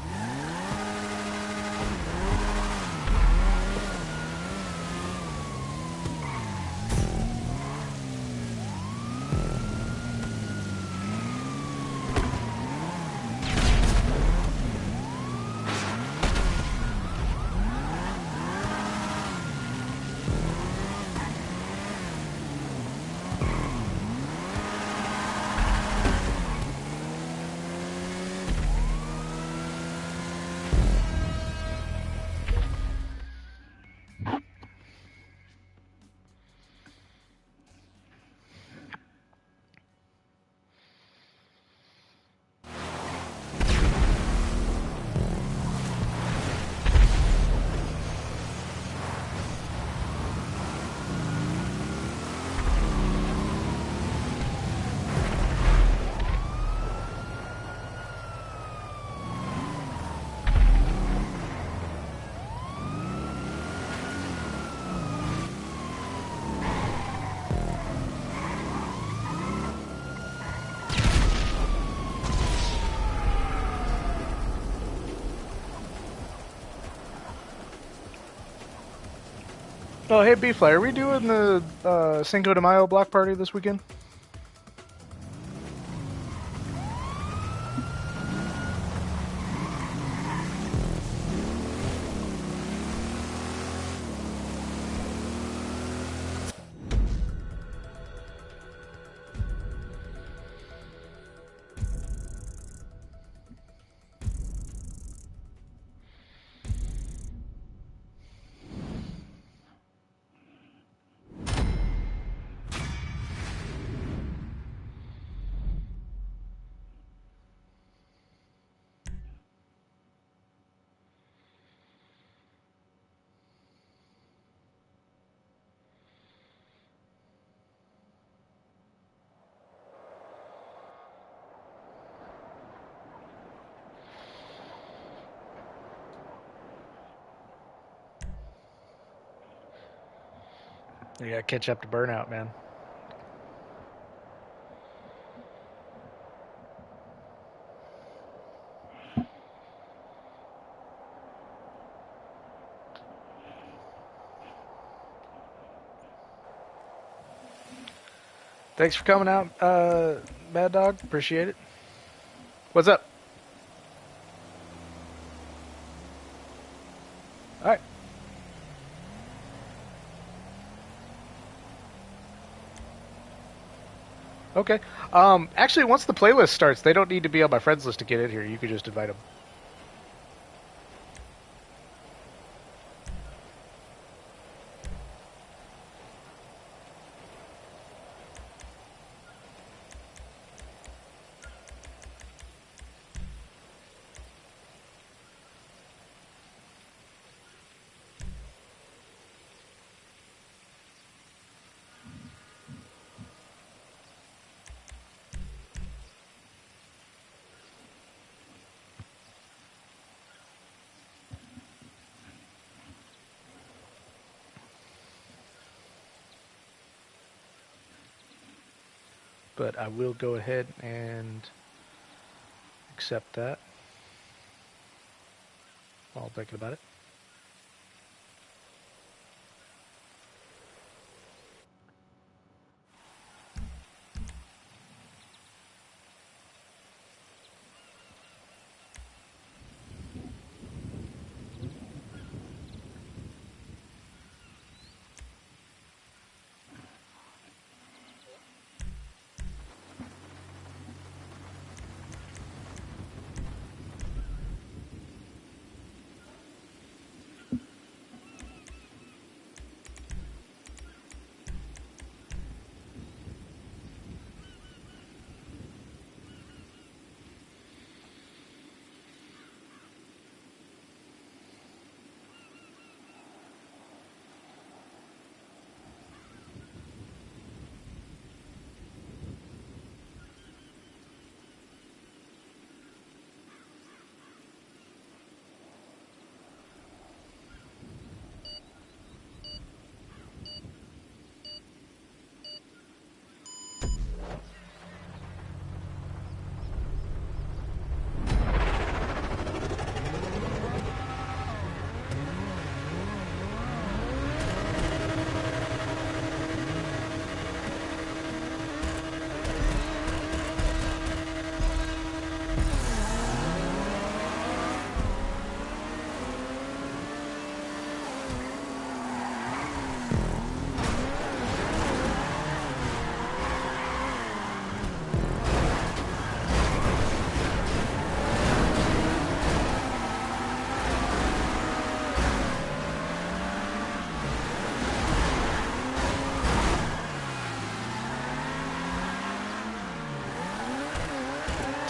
Oh, hey, B-Fly, are we doing the Cinco de Mayo block party this weekend? You gotta catch up to burnout, man. Thanks for coming out, Mad Dog. Appreciate it. What's up? All right. Okay. Actually, once the playlist starts, they don't need to be on my friends list to get in here. You could just invite them. but I will go ahead and accept that while thinking about it.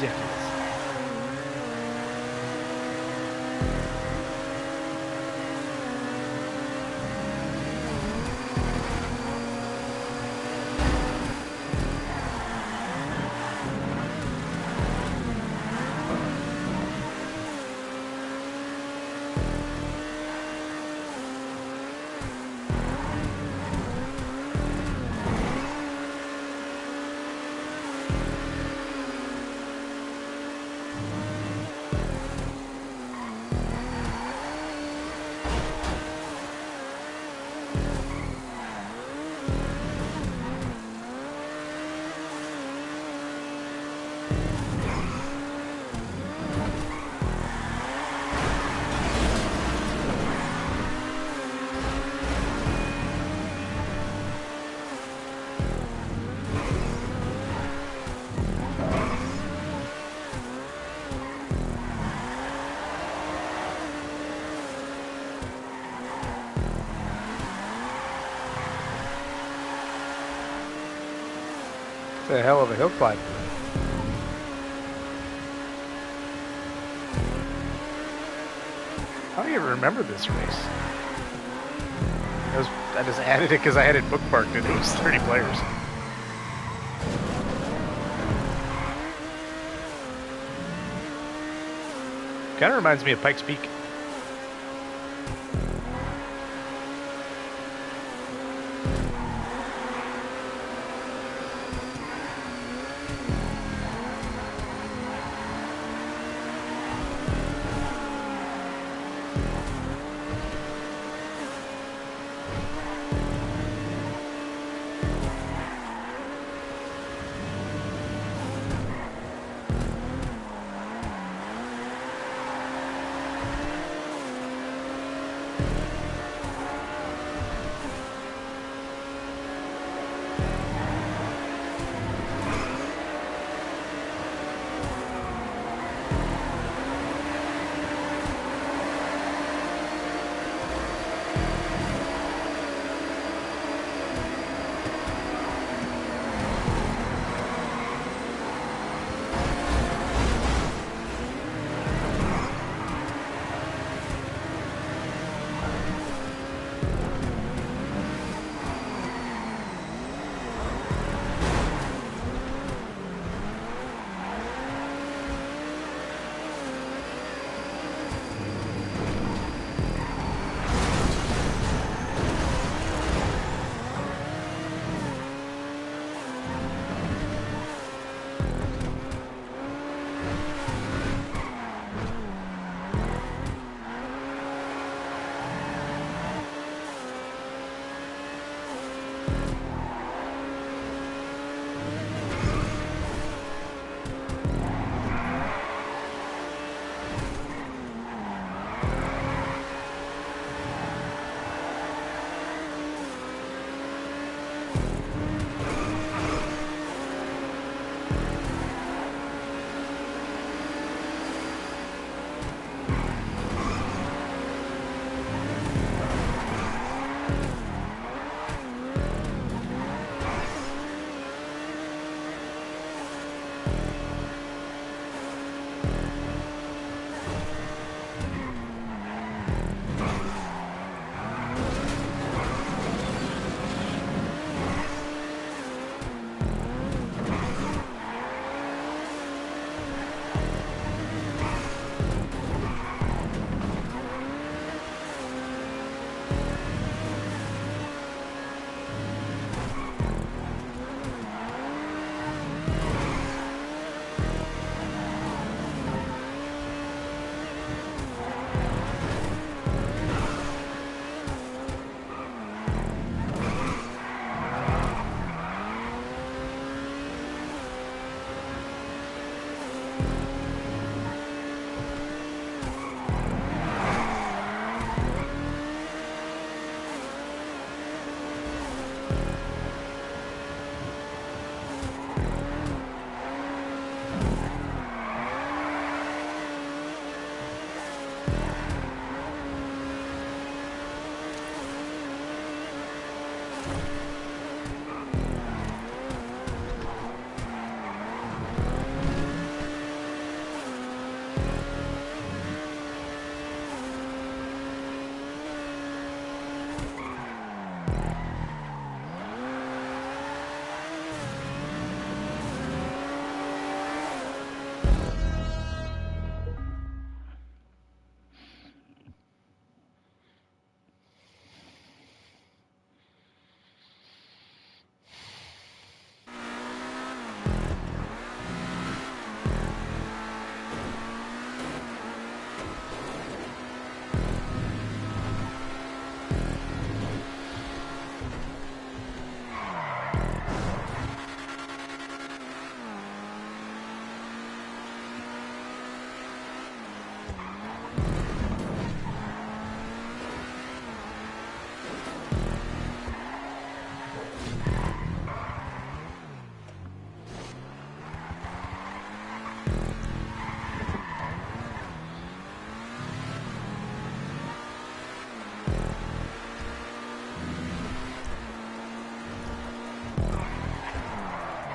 Ridiculous. It's a hell of a hill climb. I don't even remember this race. I just added it because I had it bookmarked and it was 30 players. Kind of reminds me of Pikes Peak.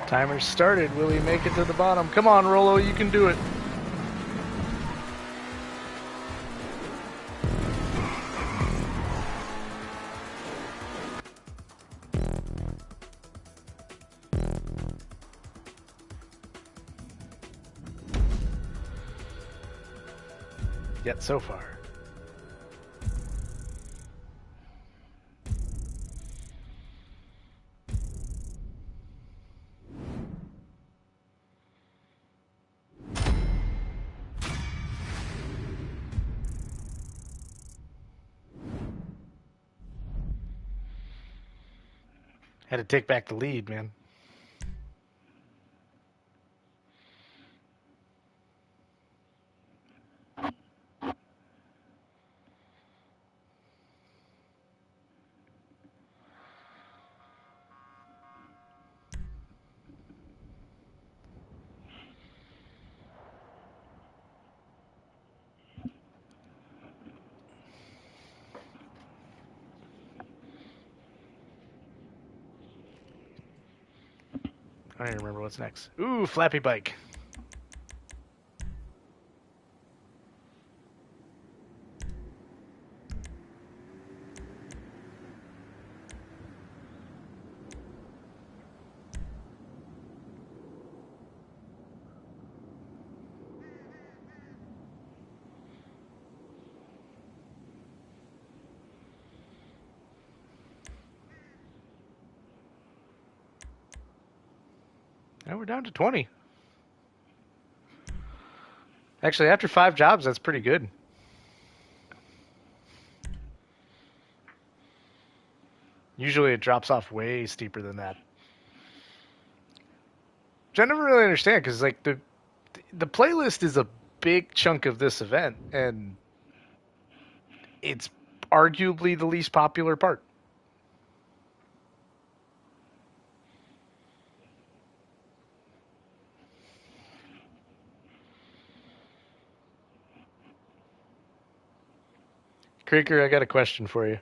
Timer's started. Will he make it to the bottom? Come on, Rollo, you can do it. Yet so far. Had to take back the lead, man. I don't even remember what's next. Ooh, Flappy Bike. Now we're down to 20. Actually, after 5 jobs, that's pretty good. Usually it drops off way steeper than that. Which I never really understand, because like the playlist is a big chunk of this event, and it's arguably the least popular part. Creaker, I got a question for you.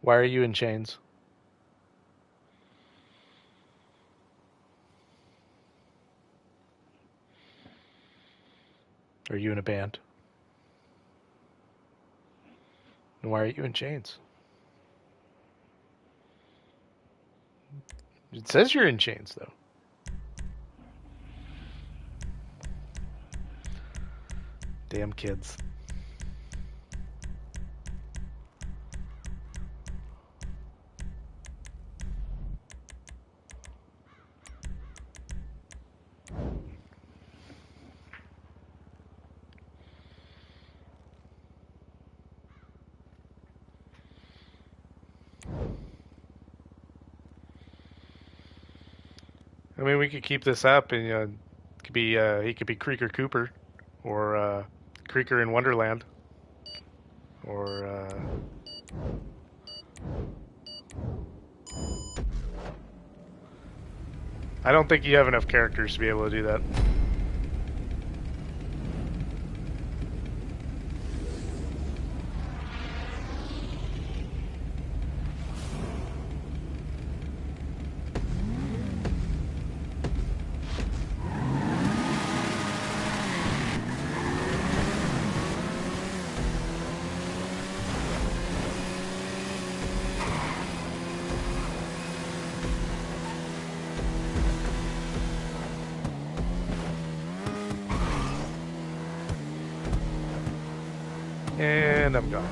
Why are you in chains? Are you in a band? And why are you in chains? It says you're in chains, though. Damn kids. I mean, we could keep this up, and it could be he could be Creaker Cooper, or Creaker in Wonderland, or I don't think you have enough characters to be able to do that. And I'm gone.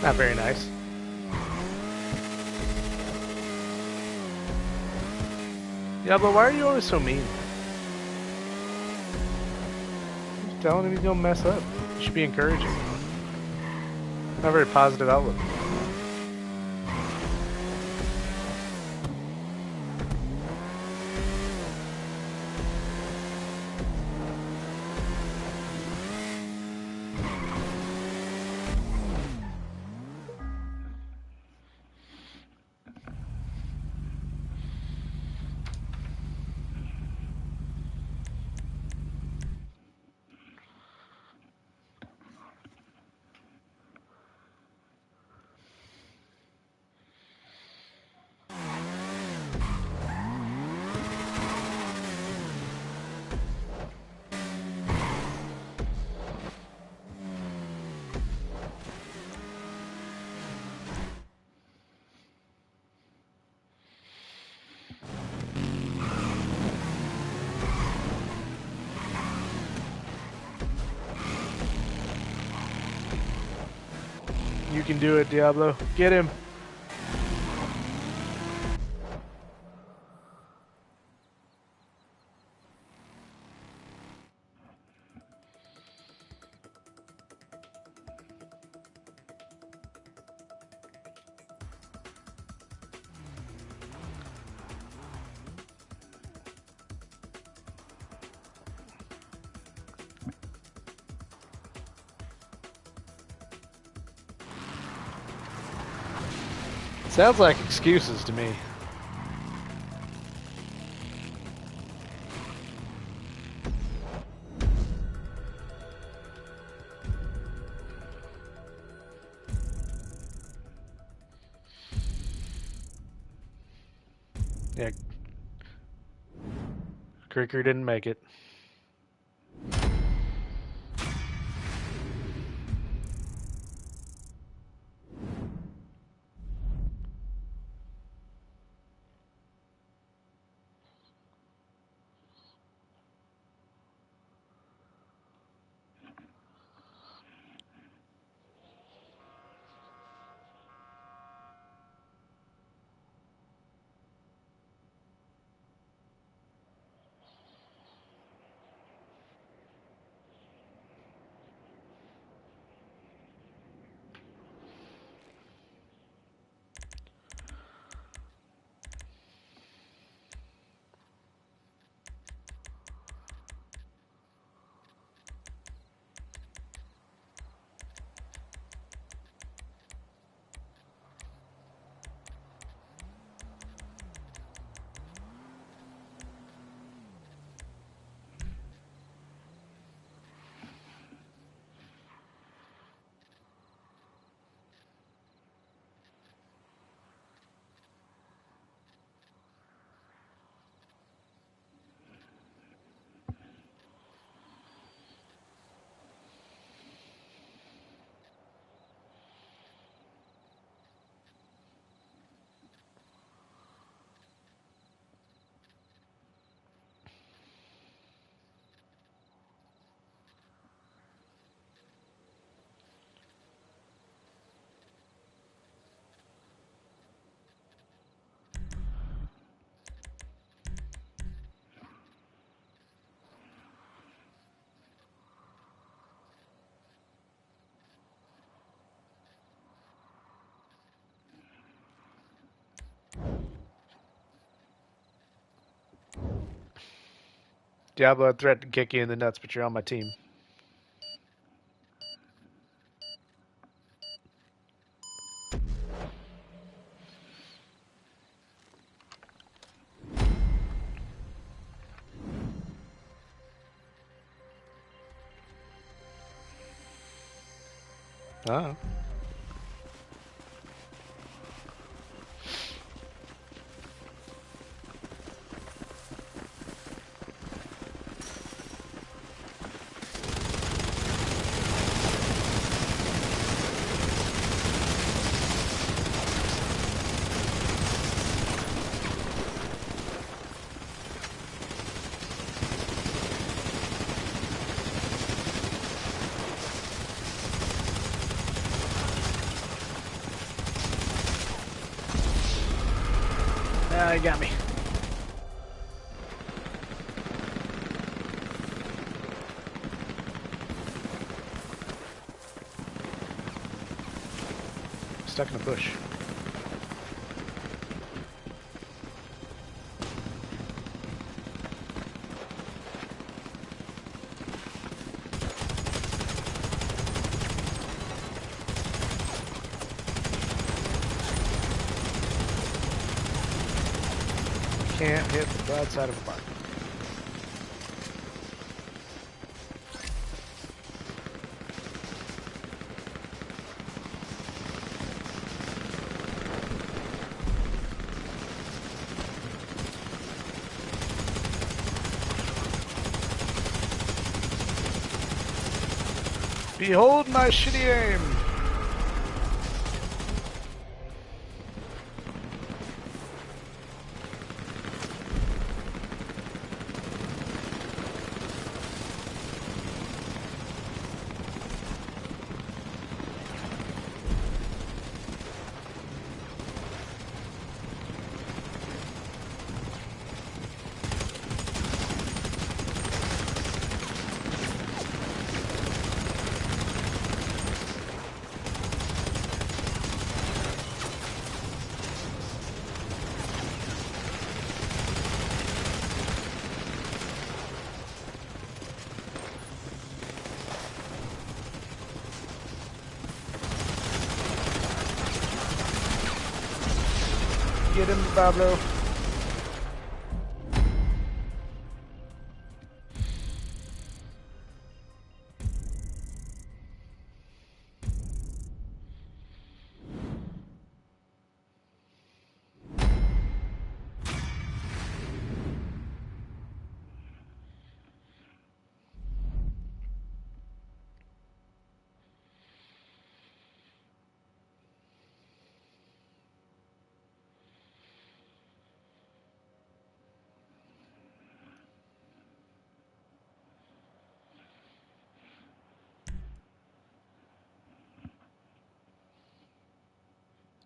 Not very nice. Yeah, but why are you always so mean? Just telling him he's gonna mess up. You should be encouraging. Not a very positive outlook. You can do it, Diablo. Get him. Sounds like excuses to me. Yeah. Creaker didn't make it. Diablo had threatened to kick you in the nuts, but you're on my team. Oh. He got me. Stuck in a bush. Can't hit the broadside of a barn. Behold my shitty aim! Get him, Pablo.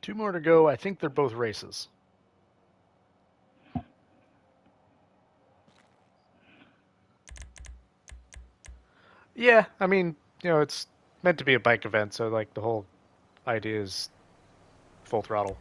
Two more to go. I think they're both races. Yeah, I mean, it's meant to be a bike event, so like the whole idea is full throttle.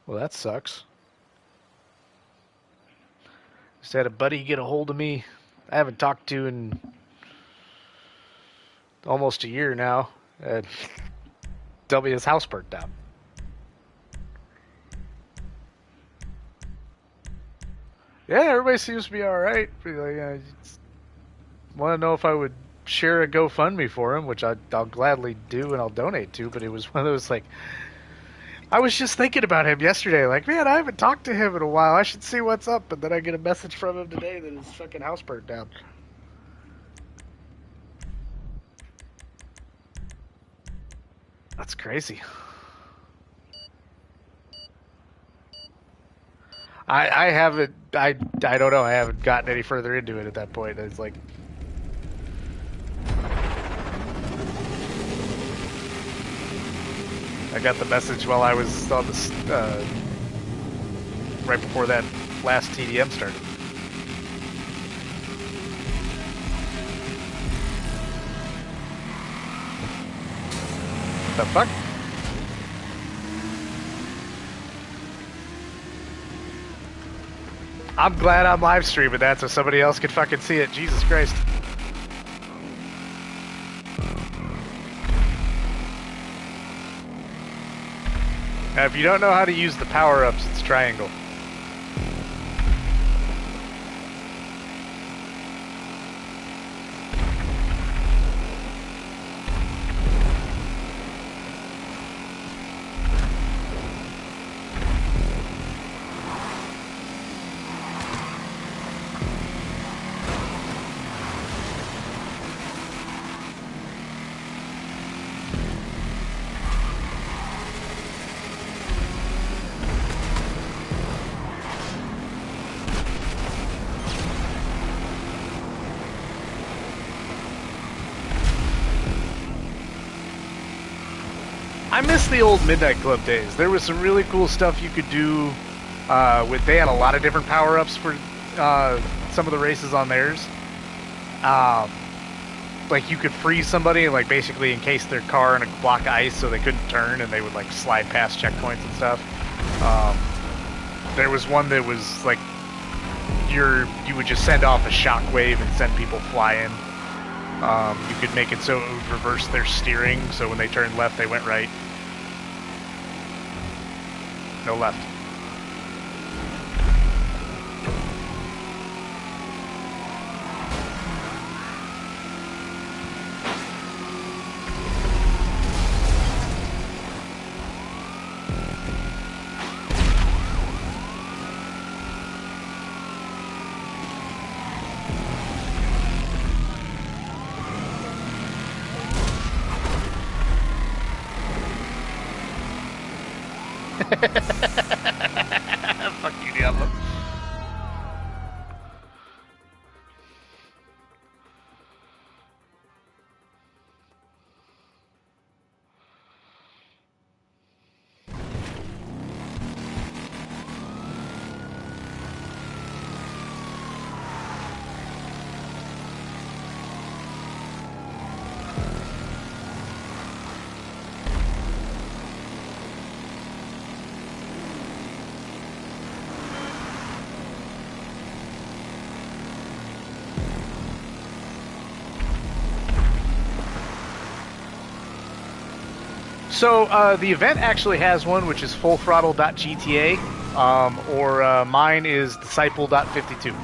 Well, that sucks. Just had a buddy get a hold of me I haven't talked to in almost a year now. Tell me his house burnt down. Yeah, everybody seems to be all right. Like, I want to know if I would share a GoFundMe for him, which I'll gladly do and I'll donate to. But it was one of those like, I was just thinking about him yesterday. Like, man, I haven't talked to him in a while. I should see what's up. And then I get a message from him today that his fucking house burned down. That's crazy. I haven't, I don't know. I haven't gotten any further into it at that point. It's like, I got the message while I was on this, right before that last TDM started. The fuck? I'm glad I'm live streaming that so somebody else can fucking see it. Jesus Christ. Now, if you don't know how to use the power-ups, it's triangle. I miss the old Midnight Club days. There was some really cool stuff you could do. They had a lot of different power-ups for some of the races on theirs. Like you could freeze somebody and like basically encase their car in a block of ice so they couldn't turn and they would like slide past checkpoints and stuff. There was one that was like you would just send off a shockwave and send people flying. You could make it so it would reverse their steering, so when they turned left, they went right. No left. Fuck you, Diablo. So the event actually has one, which is fullthrottle.gta, or mine is disciple.52.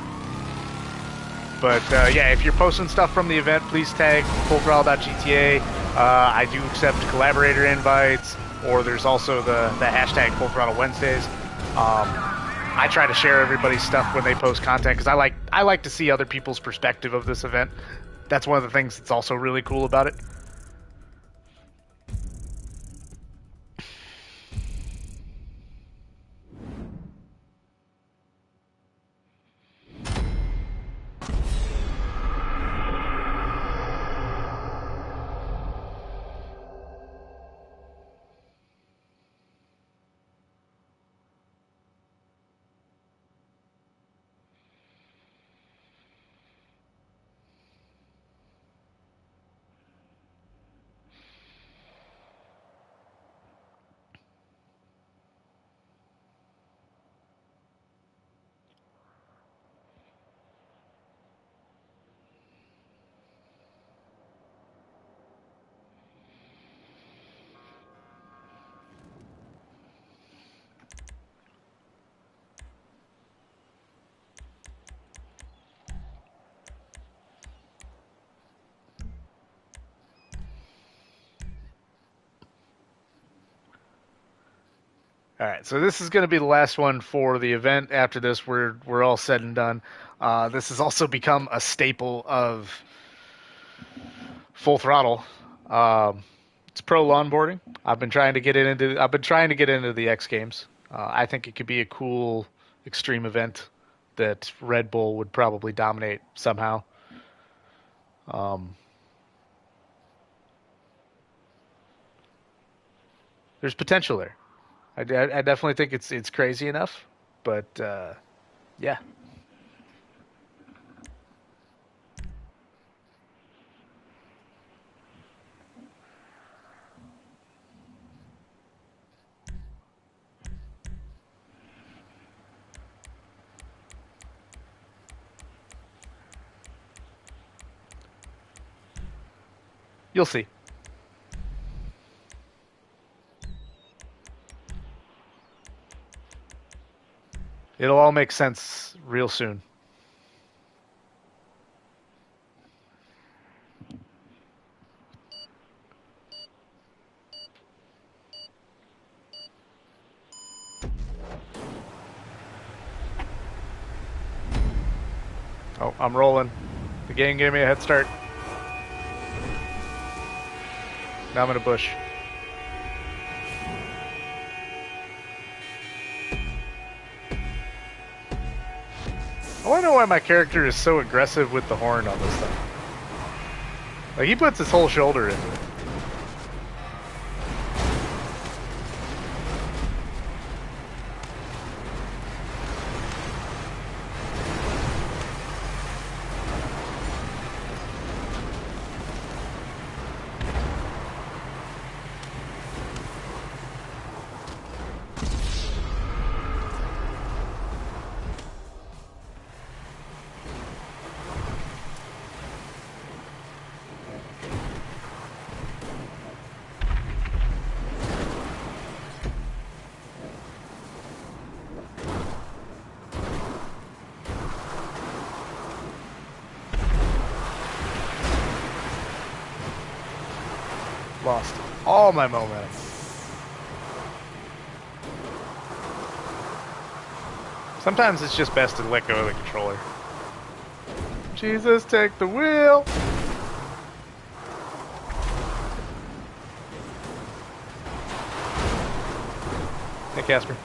But yeah, if you're posting stuff from the event, please tag fullthrottle.gta. I do accept collaborator invites, or there's also the hashtag fullthrottle Wednesdays. I try to share everybody's stuff when they post content because I like to see other people's perspective of this event. That's one of the things that's also really cool about it. All right, so this is going to be the last one for the event. After this, we're all said and done. This has also become a staple of Full Throttle. It's pro longboarding. I've been trying to get into the X Games. I think it could be a cool extreme event that Red Bull would probably dominate somehow. Um, there's potential there. I definitely think it's crazy enough, but yeah, you'll see. It'll all make sense real soon. Oh, I'm rolling. The game gave me a head start. Now I'm in a bush. I want to know why my character is so aggressive with the horn on this thing. Like, he puts his whole shoulder into it. Lost all my momentum. Sometimes it's just best to let go of the controller. Jesus, take the wheel! Hey, Casper.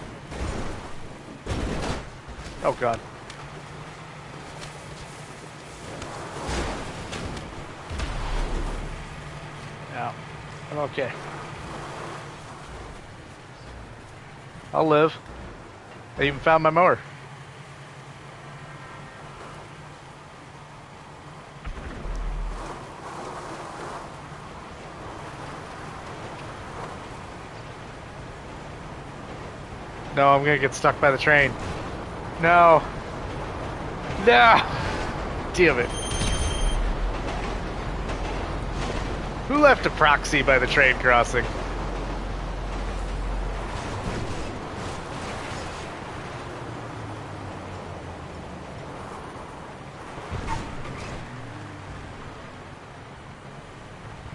Oh, God. Yeah. I'm okay. I'll live. I even found my mower. No, I'm gonna get stuck by the train. No. No! Damn it. Who left a proxy by the train crossing?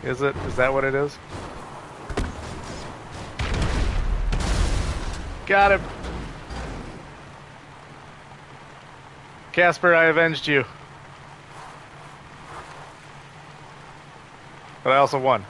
Is it? Is that what it is? Got him. Casper, I avenged you. But I also won.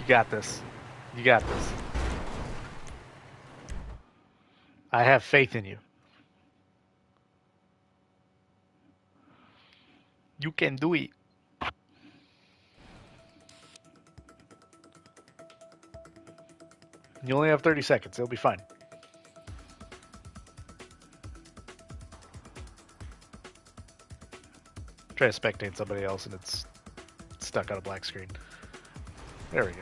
You got this. You got this. I have faith in you. You can do it. You only have 30 seconds. It'll be fine. Try to spectate somebody else and it's stuck on a black screen. There we go.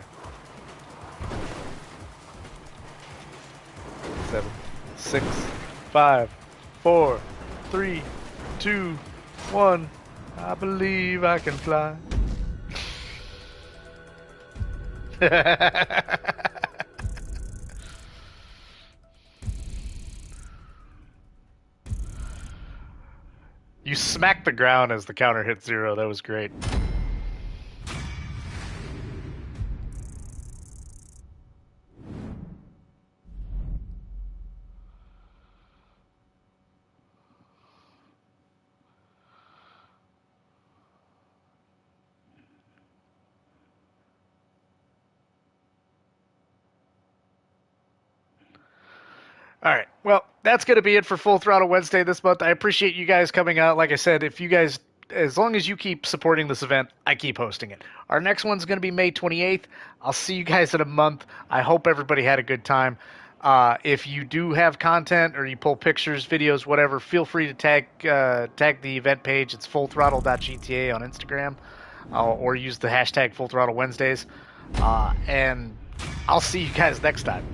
7, 6, 5, 4, 3, 2, 1. I believe I can fly. You smacked the ground as the counter hit 0. That was great. All right. Well, that's going to be it for Full Throttle Wednesday this month. I appreciate you guys coming out. Like I said, if you guys, as long as you keep supporting this event, I keep hosting it. Our next one's going to be May 28th. I'll see you guys in a month. I hope everybody had a good time. If you do have content or you pull pictures, videos, whatever, feel free to tag the event page. It's fullthrottle.gta on Instagram, or use the hashtag Full Throttle Wednesdays. And I'll see you guys next time.